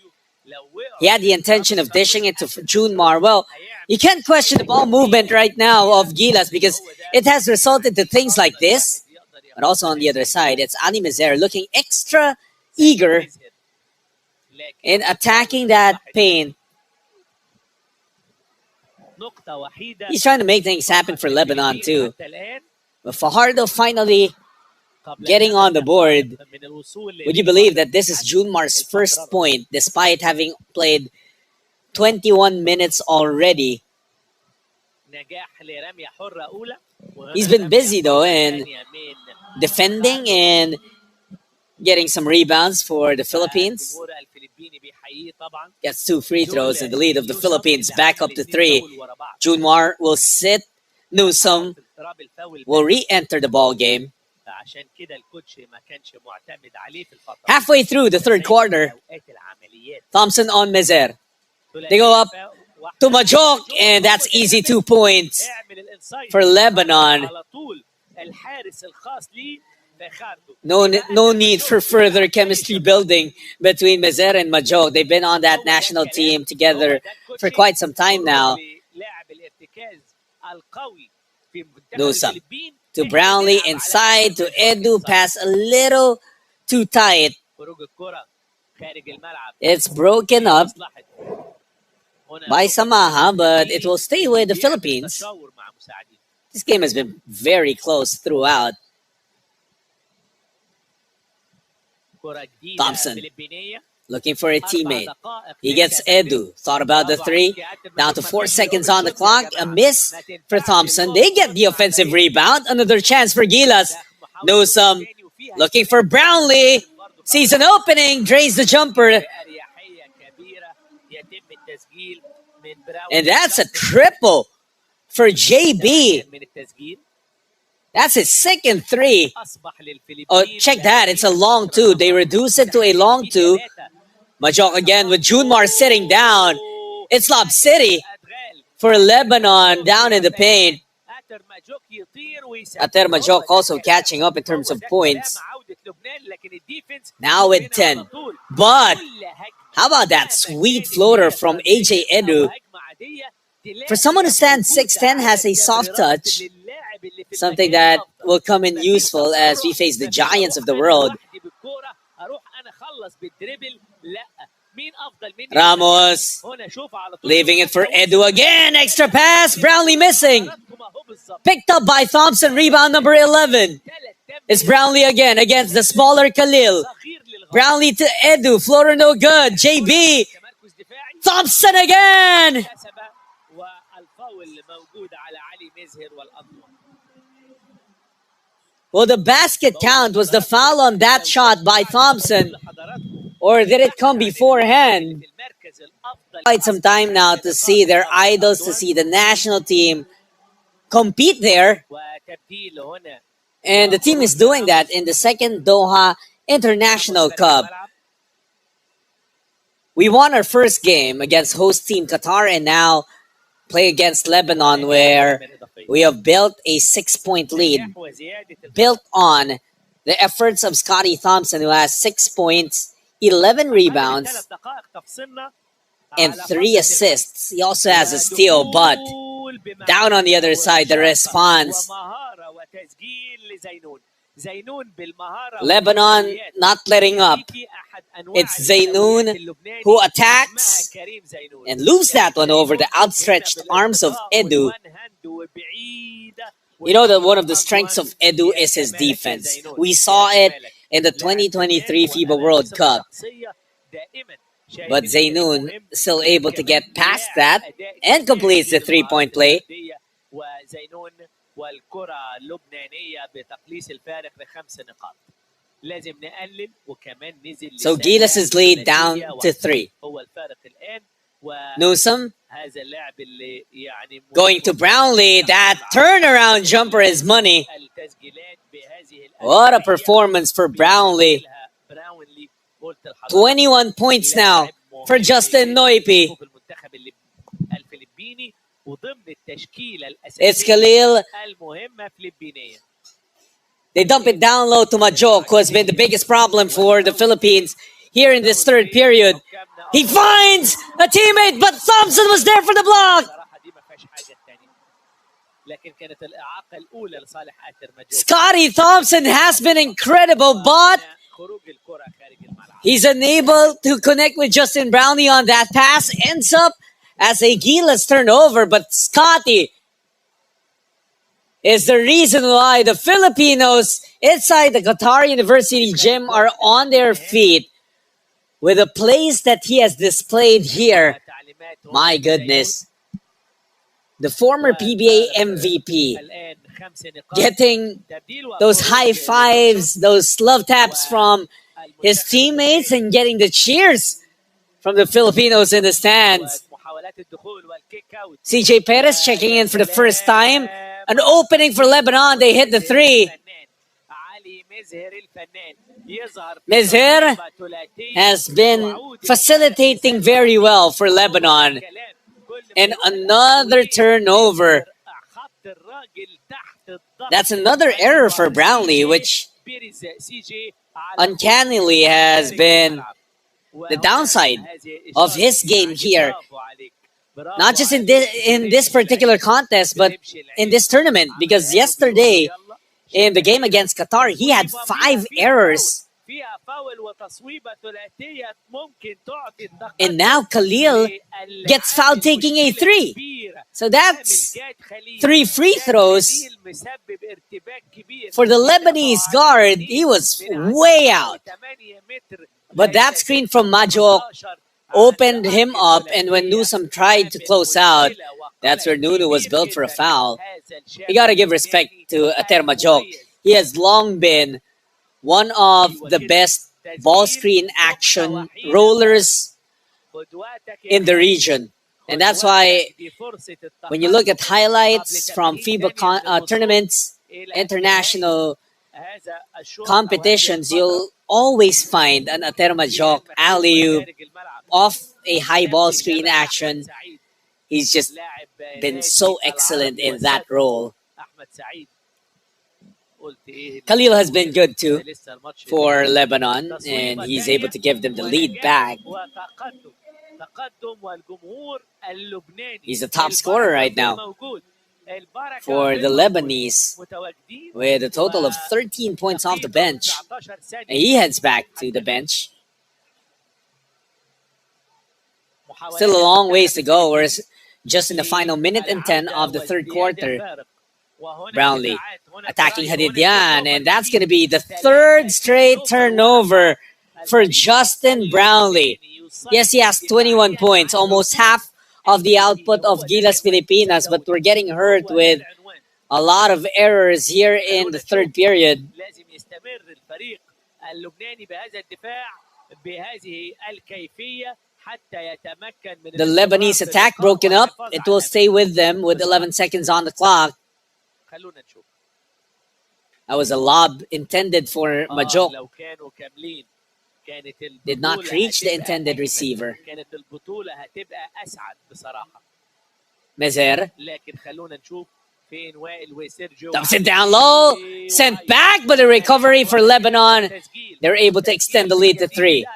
he had the intention of dishing it to Junmar. Well, you can't question the ball movement right now of Gilas because it has resulted to things like this. But also on the other side, it's Ali Mezer looking extra eager in attacking that paint. He's trying to make things happen for Lebanon too. But Fajardo finally getting on the board. Would you believe that this is Junmar's first point despite having played 21 minutes already? He's been busy though and defending and getting some rebounds for the Philippines. Gets 2 free throws and the lead of the Philippines back up to 3. Junmar will sit. Newsome will re-enter the ball game. Halfway through the third quarter, Thompson on Mezer. They go up to Majok, and that's easy 2 points for Lebanon. No need for further chemistry building between Mezer and Majok. They've been on that national team together for quite some time now. Newsome to Brownlee inside to Edu, pass a little too tight. It's broken up by Samaha, but it will stay with the Philippines. This game has been very close throughout. Thompson looking for a teammate. He gets Edu. Thought about the 3. Down to 4 seconds on the clock. A miss for Thompson. They get the offensive rebound. Another chance for Gilas. Newsome looking for Brownlee. Sees an opening. Drains the jumper. And that's a triple for JB. That's his second 3. Oh, check that. It's a long 2. They reduce it to a long 2. Majok again with Junmar sitting down. It's Lob City for Lebanon down in the paint. Ater Majok also catching up in terms of points. Now with 10. But how about that sweet floater from AJ Edu? For someone who stands 6'10", has a soft touch. Something that will come in useful as we face the giants of the world. Ramos leaving it for Edu again. Extra pass. Brownlee missing. Picked up by Thompson. Rebound number 11. It's Brownlee again against the smaller Khalil. Brownlee to Edu. Floater no good. JB. Thompson again. Well, the basket count was the foul on that shot by Thompson. Or did it come beforehand? Quite some time now to see their idols, to see the national team compete there. And the team is doing that in the second Doha International Cup. We won our first game against host team Qatar and now play against Lebanon, where we have built a 6-point lead built on the efforts of Scotty Thompson, who has 6 points, 11 rebounds, and 3 assists. He also has a steal, but down on the other side, the response. ومهارة وتسجيل لزينون. زينون بالمهارة Lebanon والإمكانيات. not letting up. في أحد أنواع It's Zaynoun الأولويات اللبناني who اسمها attacks كريم زينون. and lose that one over the زينون outstretched هنا arms of بالارتقاء Edu. والوان هاند وبعيدة. You know that one of the strengths of Edu is his defense. We saw it in the 2023 FIBA World Cup. But Zaynoun still able to get past that and completes the 3-point play. وزينون والكرة اللبنانية بتقليص الفارق ل5 نقاط. لازم نقلل وكمان نزل. So Gilas' lead down to 3. هو الفارق الآن. Newsome هذا اللاعب اللي يعني going to Brownlee. That turnaround jumper is money. التسجيلات بهذه What a performance for Brownlee. 21 points now for Justin Noipi. الفلبيني وضمن التشكيلة It's الأساسية Khalil. المهمة فلبينية. They dump it down low to Majok, who has been the biggest problem for the Philippines here in this third period. He finds a teammate, but Thompson was there for the block. Scotty Thompson has been incredible, but he's unable to connect with Justin Brownlee on that pass. Ends up as a Gilas turnover, but Scotty is the reason why the Filipinos inside the Qatar University gym are on their feet with the plays that he has displayed here. My goodness. The former PBA MVP getting those high fives, those love taps from his teammates and getting the cheers from the Filipinos in the stands. CJ Perez checking in for the first time. An opening for Lebanon. They hit the 3. Mezher has been facilitating very well for Lebanon. And another turnover. That's another error for Brownlee, which uncannily has been the downside of his game here. Not just in this particular contest, but in this tournament. Because yesterday, in the game against Qatar, he had 5 errors. And now Khalil gets foul taking a 3. So that's 3 free throws. For the Lebanese guard, he was way out. But that screen from Majok opened him up, and when Newsome tried to close out, that's where Nunu was built for a foul. You gotta give respect to Ater Majok. He has long been one of the best ball screen action rollers in the region. And that's why when you look at highlights from FIBA tournaments, international competitions, you'll always find an Ater Majok alley-oop off a high ball screen action. He's just been so excellent in that role. Khalil has been good too for Lebanon, and he's able to give them the lead back. He's the top scorer right now for the Lebanese with a total of 13 points off the bench. And he heads back to the bench. Still a long ways to go. We're just in the final minute and 10 of the third quarter. Brownlee attacking Hadidian, and that's going to be the 3rd straight turnover for Justin Brownlee. Yes, he has 21 points, almost half of the output of Gilas Pilipinas, but we're getting hurt with a lot of errors here in the third period. The Lebanese attack broken up. It will stay with them with 11 seconds on the clock. That was a lob intended for Majok. Did not reach the intended receiver. Mezer dumps it down low. Sent back, but a recovery for Lebanon. They're able to extend the lead to 3.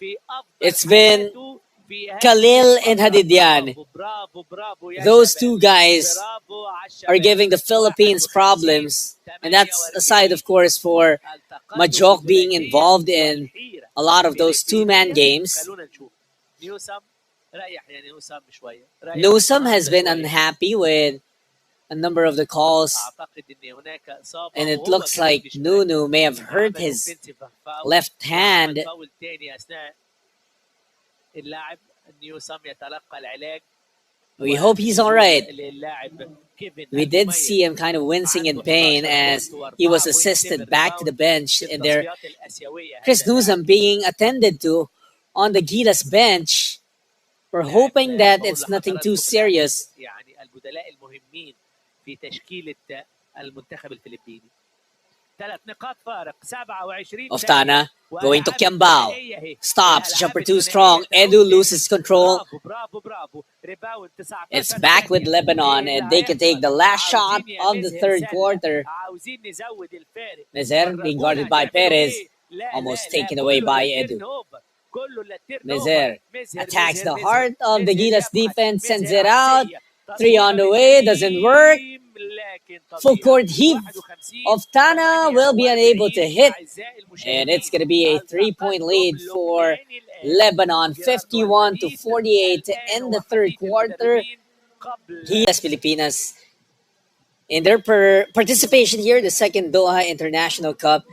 في أفضل It's been حالاته في هذه Khalil and الفترة. Hadidian. برافو برافو برافو يا Those شباب. two guys برافو على are الشباب. giving the Philippines 51 problems. And that's aside, of course, for التقدم Majok being بثلاثية involved in والحيرة a lot of those two-man فلبينية. games. خلونا نشوف نيوسم. ريح يا نيوسم شوية. ريح Newsom الخط has been شوية. unhappy with a number of the calls, أعتقد إن هناك إصابة and it وهو looks كمان like مش مركز. Nunu may have hurt عمل his offensive foul left وعمل hand. فاول تاني أثناء اللاعب نيوسم يتلقى العلاج. We hope he's all right. للاعب كيفن We did المميز. see him kind of wincing in عنده pain 11 as بونت he was و4.7 assisted back to the bench, في and there التصفيات الآسيوية. Chris هذا اللاعب. Newsom being attended to on the Gilas bench. We're hoping that it's nothing too serious. يعني البدلاء المهمين في تشكيلة المنتخب الفلبيني. 3 نقاط فارق. 27 Oftana going to Kiambao. Stops, jumper too strong. Edu loses control. It's back with Lebanon, and they can take the last shot of the third quarter. Mezer being guarded by Perez, almost taken away by Edu. Mezer attacks the heart of the Gilas defense, sends it out. 3 on the way, doesn't work. Full court heave of Tana will be unable to hit. And it's going to be a 3-point lead for Lebanon, 51-48 to end the third quarter. Gilas Pilipinas, in their participation here, the second Doha International Cup,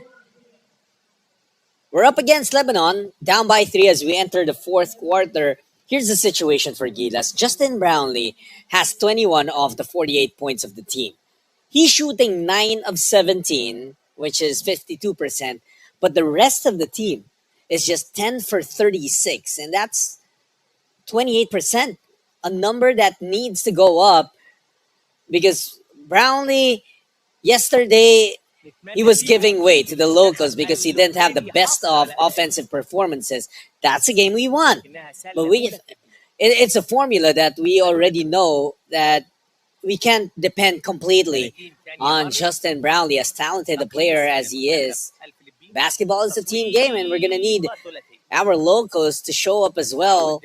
we're up against Lebanon, down by 3 as we enter the fourth quarter. Here's the situation for Gilas. Justin Brownlee has 21 of the 48 points of the team. He's shooting 9 of 17, which is 52%, but the rest of the team is just 10 for 36, and that's 28%, a number that needs to go up because Brownlee, yesterday, he was giving way to the locals because he didn't have the best of offensive performances. That's a game we won. But it's a formula that we already know that we can't depend completely on Justin Brownlee, as talented a player as he is. Basketball is a team game, and we're going to need our locals to show up as well,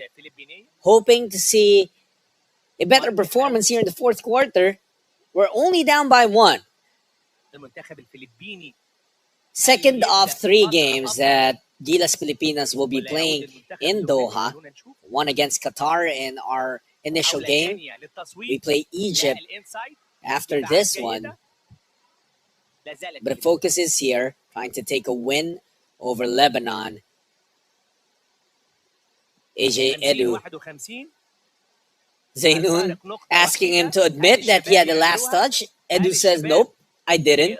hoping to see a better performance here in the fourth quarter. We're only down by 1. Second of 3 games that Gilas Pilipinas will be playing in Doha. One against Qatar in our initial game. We play Egypt after this one. But the focus is here, trying to take a win over Lebanon. AJ Edu. Zainoun asking him to admit that he had the last touch. Edu says, nope, I didn't.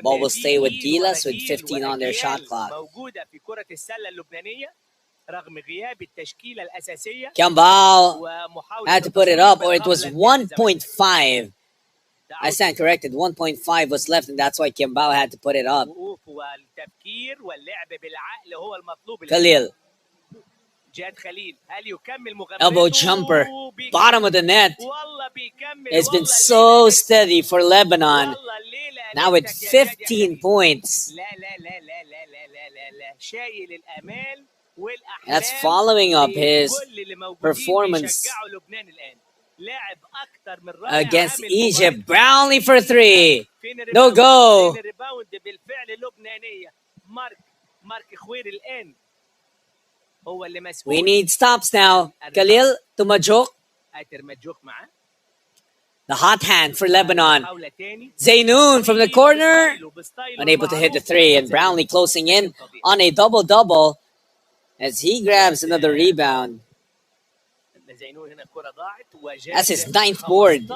Ball will stay with Gilas with 15 on their shot clock. Kiambao had to put it up, or it was 1.5. I stand corrected. 1.5 was left, and that's why Kiambao had to put it up. Khalil. Elbow jumper. Bottom of the net. It's been so steady for Lebanon. Now with 15 points. That's following up his performance against Egypt. Brownlee for 3. No go. We need stops now. Khalil to Majok. The hot hand for Lebanon. Zainoun from the corner. Unable to hit the 3. And Brownlee closing in on a double-double as he grabs another rebound. That's his 9th board.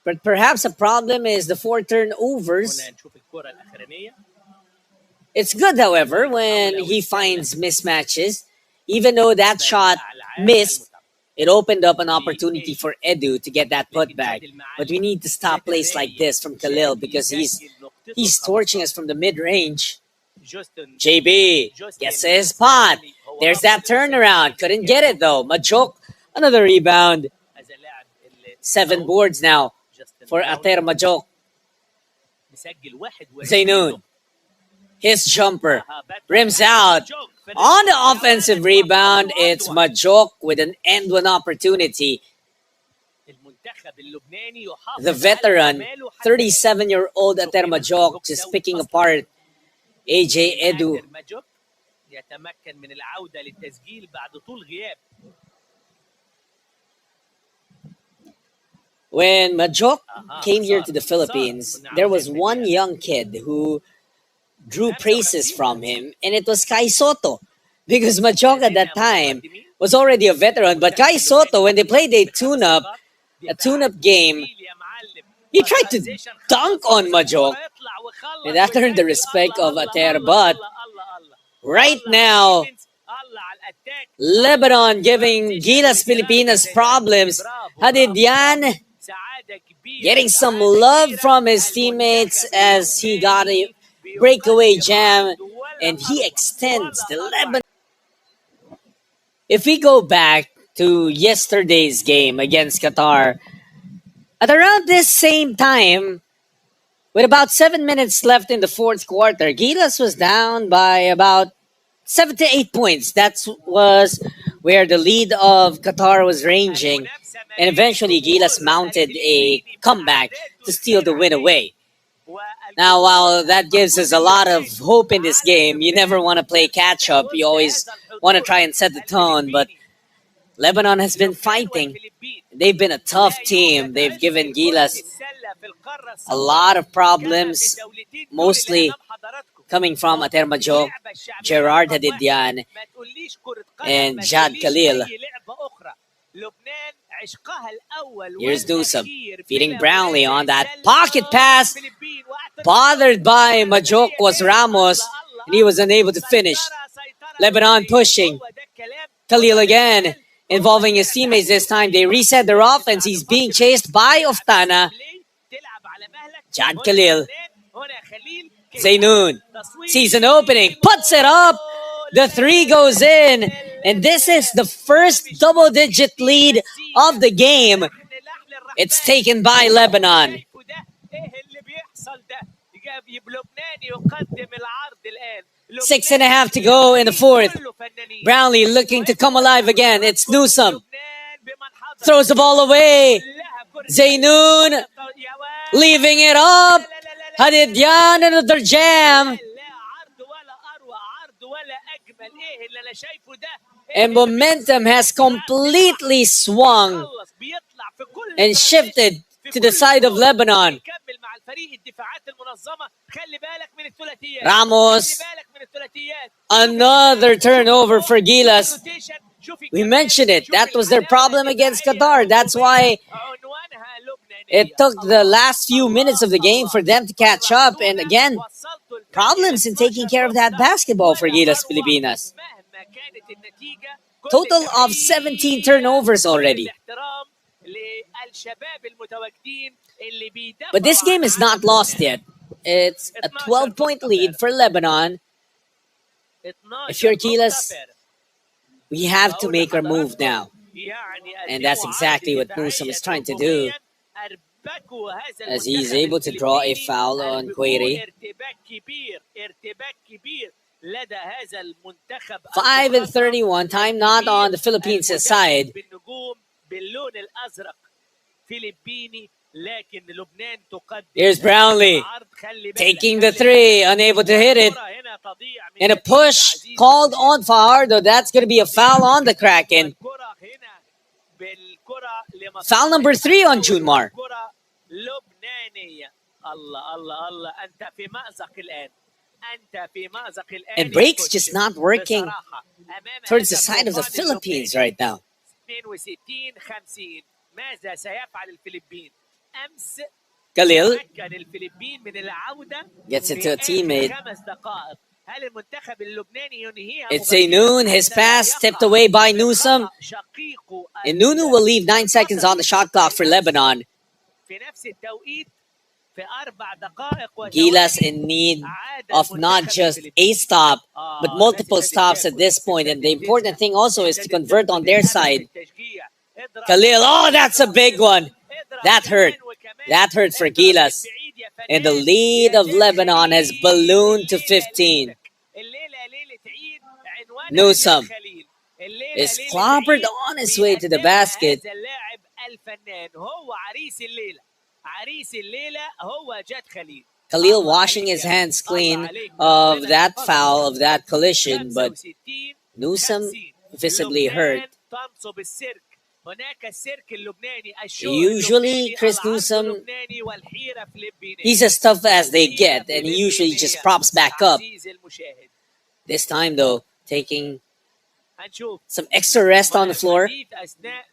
But perhaps a problem is the 4 turnovers. It's good, however, when he finds mismatches. Even though that shot missed, it opened up an opportunity for Edu to get that putback. But we need to stop plays like this from Khalil because he's torching us from the mid-range. JB gets to his spot. There's that turnaround. Couldn't get it, though. Majok, another rebound. 7 boards now for Ater Majok. Zainoun. His jumper rims out. On the offensive rebound, it's Majok with an end one opportunity. The veteran, 37-year-old Ater Majok, just picking apart AJ Edu. يتمكن من العودة للتسجيل بعد طول غياب. When Majok came here to the Philippines, there was one young kid who drew praises from him, and it was Kai Soto. Because Majok at that time was already a veteran, but Kai Soto, when they played a tune-up game, he tried to dunk on Majok, and that earned the respect of Ater. But right now, Lebanon giving Gilas Pilipinas problems. Hadidian getting some love from his teammates as he got a breakaway jam, and he extends the Lebanon. If we go back to yesterday's game against Qatar, at around this same time, with about 7 minutes left in the fourth quarter, Gilas was down by about 7 to 8 points. That was where the lead of Qatar was ranging. And eventually, Gilas mounted a comeback to steal the win away. Now, while that gives us a lot of hope in this game, you never want to play catch-up. You always want to try and set the tone. But Lebanon has been fighting. They've been a tough team. They've given Gilas a lot of problems, mostly coming from Ater Majok, Gerard Hadidian, and Jad Khalil. Here's Newsom feeding Brownlee on that pocket pass. Bothered by Majok was Ramos, and he was unable to finish. Lebanon pushing. Khalil again, involving his teammates this time. They reset their offense. He's being chased by Oftana. Jad Khalil. Zaynoun sees an opening, puts it up. The three goes in, and this is the first double-digit lead of the game. It's taken by Lebanon. 6.5 to go in the fourth. Brownlee looking to come alive again. It's Newsom. Throws the ball away. Zaynoun leaving it up. Hadidian, another jam. And momentum has completely swung and shifted to the side of Lebanon. Ramos, another turnover for Gilas. We mentioned it. That was their problem against Qatar. That's why it took the last few minutes of the game for them to catch up. And again, problems in taking care of that basketball for Gilas Pilipinas. Total of 17 turnovers already. But this game is not lost yet. It's a 12-point lead for Lebanon. If you're Gilas, we have to make our move now. And that's exactly what Newsom is trying to do, as he's able to draw a foul on Query. 5:31, time not on the Philippines' side. Here's Brownlee taking the three, unable to hit it. And a push called on Fajardo. That's going to be a foul on the Kraken. Foul number 3 on Junmar. And breaks just not working towards the side of the Philippines right now. Khalil gets it to a teammate. It's Zaynoun. His pass tipped away by Newsom. And Nunu will leave 9 seconds on the shot clock for Lebanon. Gilas in need of not just a stop, but multiple stops at this point. And the important thing also is to convert on their side. Khalil, oh, that's a big one. That hurt. That hurt for Gilas. And the lead of Lebanon has ballooned to 15. Newsome is clobbered on his way to the basket. Khalil washing his hands clean of that foul, of that collision, but Newsome visibly hurt. Usually, Chris Newsome, he's as tough as they get, and he usually just props back up. This time, though, taking some extra rest on the floor.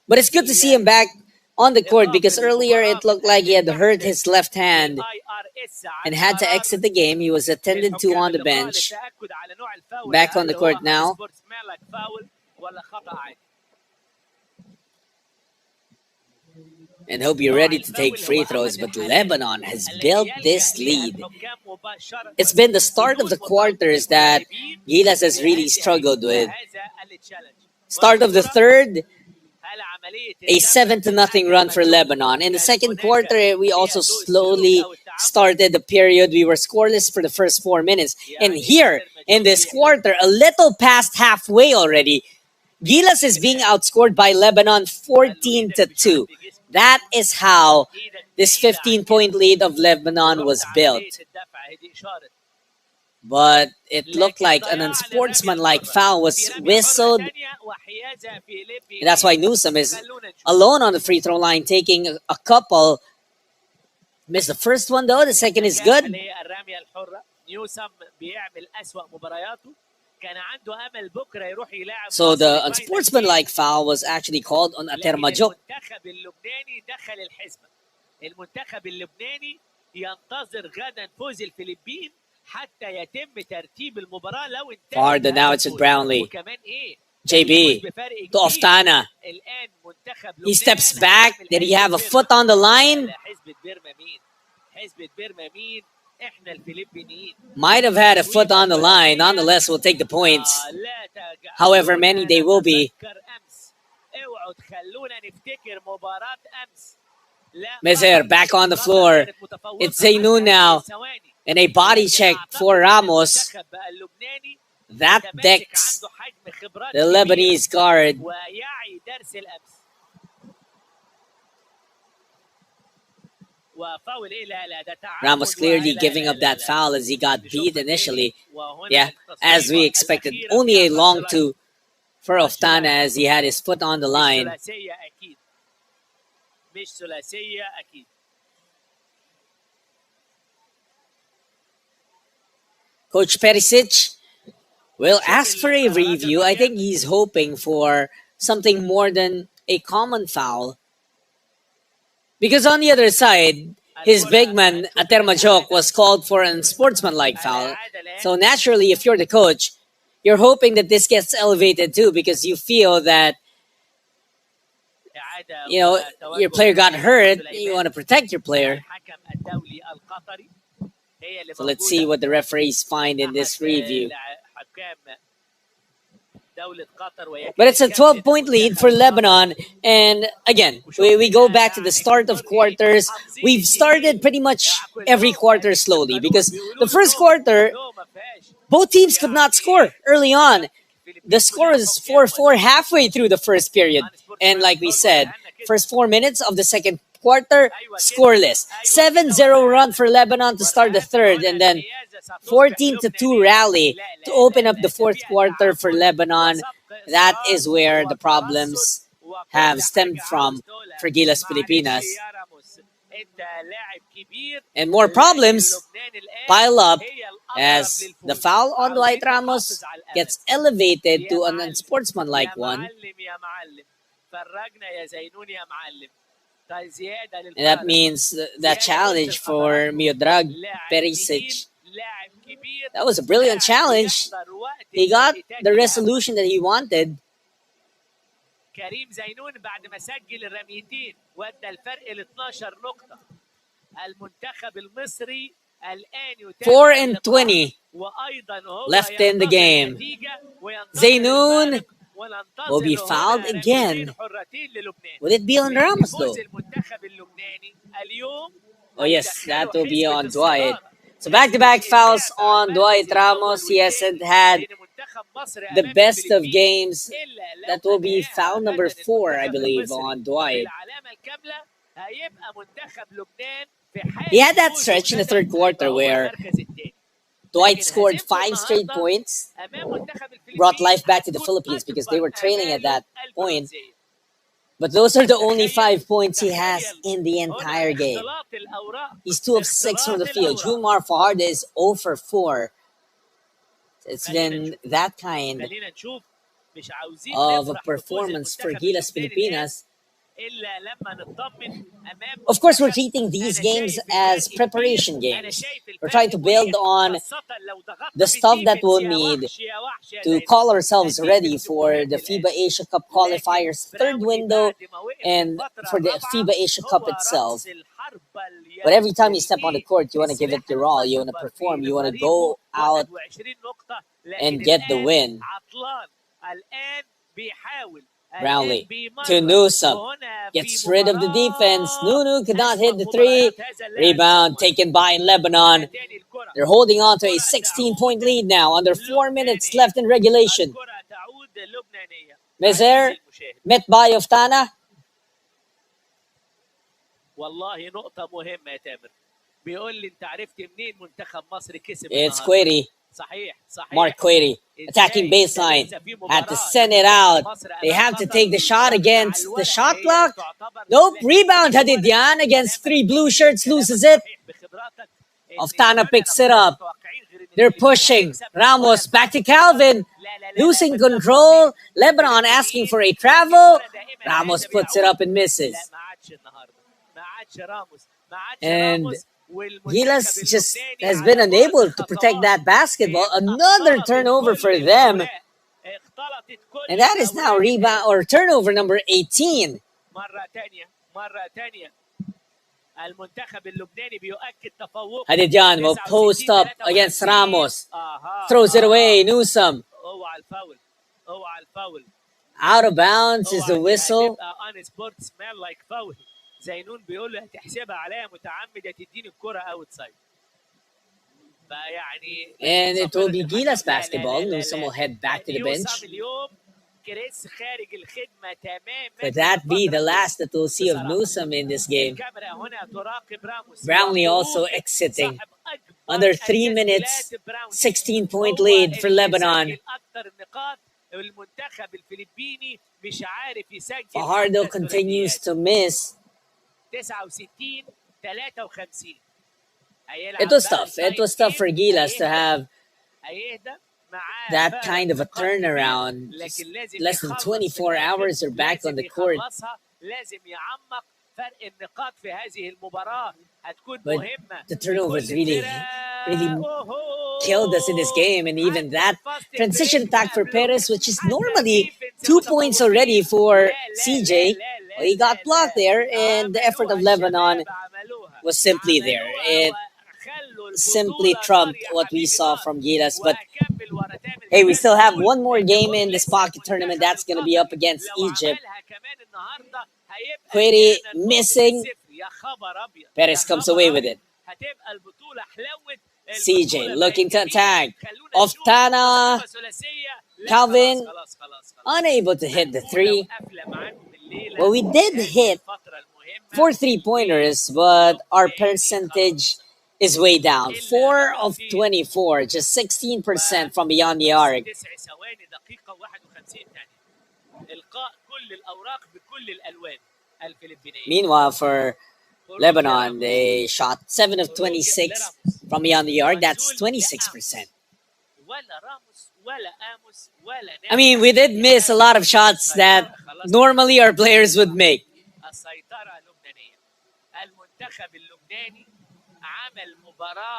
But it's good to see him back on the court because earlier it looked like he had hurt his left hand and had to exit the game. He was attended to on the bench. Back on the court now. And he'll be ready to take free throws, but Lebanon has built this lead. It's been the start of the quarters that Gilas has really struggled with. Start of the third, a 7-0 run for Lebanon. In the second quarter, we also slowly started the period. We were scoreless for the first 4 minutes. And here, in this quarter, a little past halfway already, Gilas is being outscored by Lebanon 14-2. That is how this 15-point lead of Lebanon was built. But it looked like an unsportsmanlike foul was whistled. And that's why Newsome is alone on the free throw line, taking a couple. Missed the first one though. The second is good. So the unsportsmanlike foul was actually called on Atermajok. Farther now, it's with Brownlee. JB to Oftana. He steps back. Did he have a foot on the line? Might have had a foot on the line. Nonetheless, we'll take the points. However many they will be. Mezer back on the floor. It's Zainoun now. And a body check for Ramos. That decks the Lebanese guard. Ramos clearly giving up that foul as he got beat initially. Yeah, as we expected. Only a long two for Oftana as he had his foot on the line. Coach Perisic will ask for a review. I think he's hoping for something more than a common foul. Because on the other side, his big man, Atermajok, was called for an unsportsmanlike foul. So naturally, if you're the coach, you're hoping that this gets elevated too because you feel that, you know, your player got hurt. You want to protect your player. So let's see what the referees find in this review. But it's a 12-point lead for Lebanon. And again, we go back to the start of quarters. We've started pretty much every quarter slowly because the first quarter, both teams could not score early on. The score was 4-4 halfway through the first period. And like we said, first 4 minutes of the second quarter, scoreless. 7-0 run for Lebanon to start the third. And then 14-2 rally to open up the fourth quarter for Lebanon. That is where the problems have stemmed from for Gilas Pilipinas. And more problems pile up as the foul on Dwight Ramos gets elevated to an unsportsmanlike one. And that means that challenge for Miodrag Perisic. That was a brilliant challenge. He got the resolution that he wanted. كريم زينون بعد ما سجل الرميتين وادى الفرق ل 12 نقطة. المنتخب المصري الآن 4-20 left in the game. Zainoun will be وننتظر fouled هنا again. رميتين حرتين للبنان. Will it be on Ramos though? بفوز المنتخب اللبناني اليوم Oh yes, that هيدخلوا will be حسبة on Dwight. الصدارة. So back-to-back حسبة fouls اللعب على on المركز Dwight Ramos. الأول He hasn't والثاني had لأن منتخب مصر the أمام best of الفلبين games. إلا لو That will be أنهاها foul number غدا 4, I المنتخب believe, المصري on Dwight. بالعلامة الكاملة هيبقى منتخب لبنان في He حالة had that فوزه stretch in the غدا third quarter هيبقى هو where المركز الثاني. Dwight لكن scored هزيمته 5 straight النهارده points, أمام منتخب brought الفلبين life back to the هتكون Philippines because they أكبر were trailing at أماله that point. البرونزية. But those are the only تخيل 5 points he has تخيل in the هنا entire game. اختلاط الأوراق He's 2 of 6 from اختلاط the field. الأوراق. Jumar Fajardo is 0 for 4. It's خلينا been نشوف that kind خلينا نشوف مش عاوزين of a نفرح بفوز performance for المنتخب Gilas اللبناني الآن Pilipinas. إلا لما نطمن أمام Of course, we're منتخب. treating these أنا games شايف as الفرق preparation كبير. أنا games. شايف We're trying to الفرق build مريح on خاصة لو ضغطنا the stuff that بالديفنس we'll يا need وحش يا وحش يا to زينون. call ourselves ready الديفنس for مهم the الآن. FIBA Asia Cup لكن qualifiers third براوني window بعد ما وقف and الفترة for the الرابعة FIBA Asia Cup هو itself. رأس الحربة But every time you step on the اللي court, you want to give it your all. You want to perform. You want to go out 21 نقطة. and لكن get the الآن win. عطلان الآن بيحاول Brownlee الآن to بيمرن Newsome. وهنا Gets في rid of the defense. Nunu could not hit the أسوأ three. مباريات هذا اللاعب Rebound عموماً. taken by هنا Lebanon. تاني الكرة They're holding on to a الكرة 16-point تعود lead now. Under 4 minutes لبنانية. left in regulation. الكرة تعود لبنانية. Mezer عزيزي المشاهد met by Oftana. والله نقطة مهمة يا تامر بيقول لي انت عرفت منين منتخب مصر كسب It's النهارده. Query. صحيح Mark Query attacking baseline. Had to send it out. They have to take the shot against the shot clock. Nope. Rebound Hadidian against 3 blue shirts. Loses it. Oftana picks it up. They're pushing. Ramos back to Calvin. Losing control. Lebanon asking for a travel. Ramos puts it up and misses. And Gilas just has been unable to protect that basketball. Another turnover for them. And that is now rebound or turnover number 18. Hadidian will post up against Ramos. Throws it away. Newsome. Out of bounds is the whistle. زينون بيقول له هتحسبها عليا متعمد تديني الكرة اوت سايد. فيعني And it will be Gilas basketball. Newsome will head back to the bench. اليوم كريس خارج الخدمة تماما. Could that be the last that we'll see of Newsome in this game? Brownlee also exiting. Under 3 minutes, 16-point lead for Lebanon. Fajardo continues to miss. It was tough. It was tough for Gilas to have that kind of a turnaround. Just less than 24 hours, they're back on the court. But the turnovers really killed us in this game. And even that transition attack for Perez, which is normally 2 points already for CJ, well, he got blocked there. And the effort of Lebanon was simply there. It simply trumped what we saw from Gilas. But hey, we still have one more game in this pocket tournament. That's going to be up against Egypt. Query missing. Perez comes away with it. CJ looking to attack. Oftana. Calvin unable to hit the three. Well, we did hit 4 3-pointers, but our percentage is way down. 4 of 24, just 16% from beyond the arc. Meanwhile, for Lebanon, they shot 7 of 26 from beyond the arc. That's 26%. I mean, we did miss a lot of shots that normally our players would make.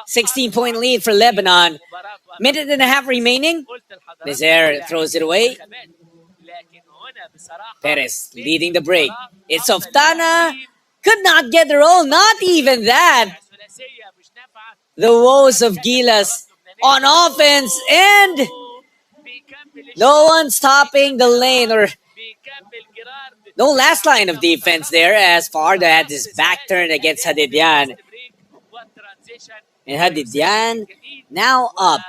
16-point lead for Lebanon. Minute and a half remaining. Mezer throws it away. Perez leading the break. It's Oftana. Could not get the roll. Not even that. The woes of Gilas on offense. And No one stopping the lane or بيكمل جيرارد no last line of defense there as Farda had his back turned against Hadidyan. And Hadidyan now up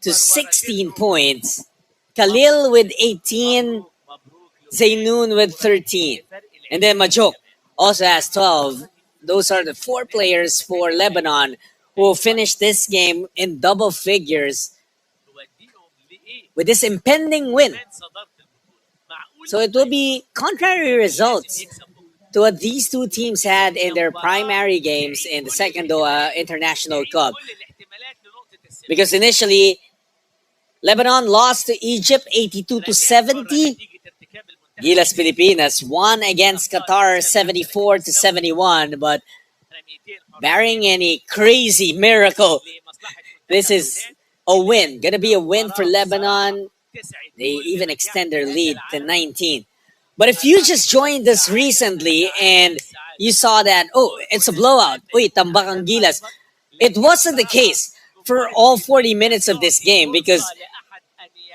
to 16 points. Khalil with 18, Zaynoun with 13. And then Majok also has 12. Those are the four players for Lebanon who will finish this game in double figures with this impending win. So it will be contrary results to what these two teams had in their primary games in the second Doha International Cup. Because initially, Lebanon lost to Egypt 82-70. Gilas Pilipinas won against Qatar 74-71. But barring any crazy miracle, this is a win. Gonna be a win for Lebanon. They even extend their lead to 19. But if you just joined us recently and you saw that, oh, it's a blowout. Uy, tambak ang Gilas. It wasn't the case for all 40 minutes of this game because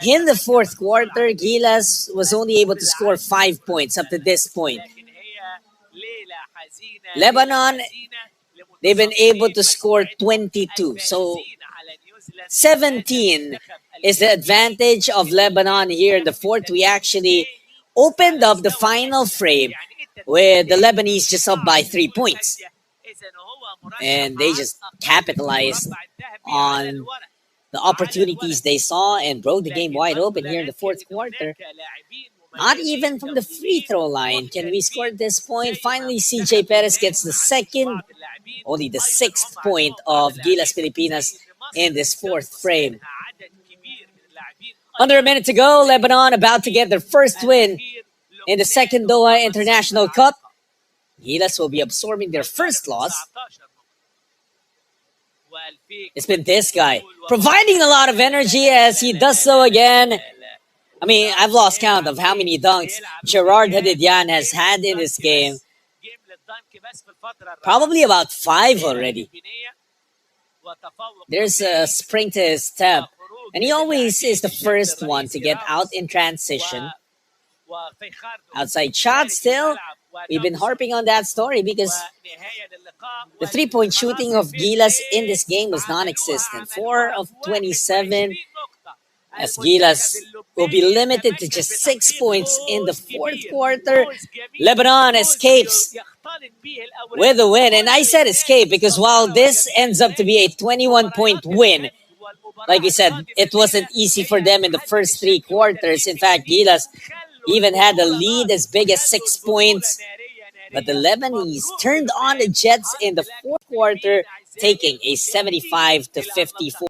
in the fourth quarter, Gilas was only able to score 5 points up to this point. Lebanon, they've been able to score 22. So 17 is the advantage of Lebanon here in the fourth. We actually opened up the final frame with the Lebanese just up by 3 points. And they just capitalized on the opportunities they saw and broke the game wide open here in the fourth quarter. Not even from the free throw line can we score this point. Finally, CJ Perez gets the second, only the sixth point of Gilas Pilipinas in this fourth frame. Under a minute to go, Lebanon about to get their first win in the second Doha International Cup. Gilas will be absorbing their first loss. It's been this guy providing a lot of energy as he does so again. I mean, I've lost count of how many dunks Gerard Hadidyan has had in this game. Probably about 5 already. There's a spring to his step. And he always is the first one to get out in transition. Outside shot still. We've been harping on that story because the three-point shooting of Gilas in this game was non-existent. 4 of 27. As Gilas will be limited to just 6 points in the fourth quarter. Lebanon escapes with a win. And I said escape because while this ends up to be a 21-point win, like we said, it wasn't easy for them in the first 3 quarters. In fact, Gilas even had a lead as big as 6 points. But the Lebanese turned on the Jets in the fourth quarter, taking a 75-54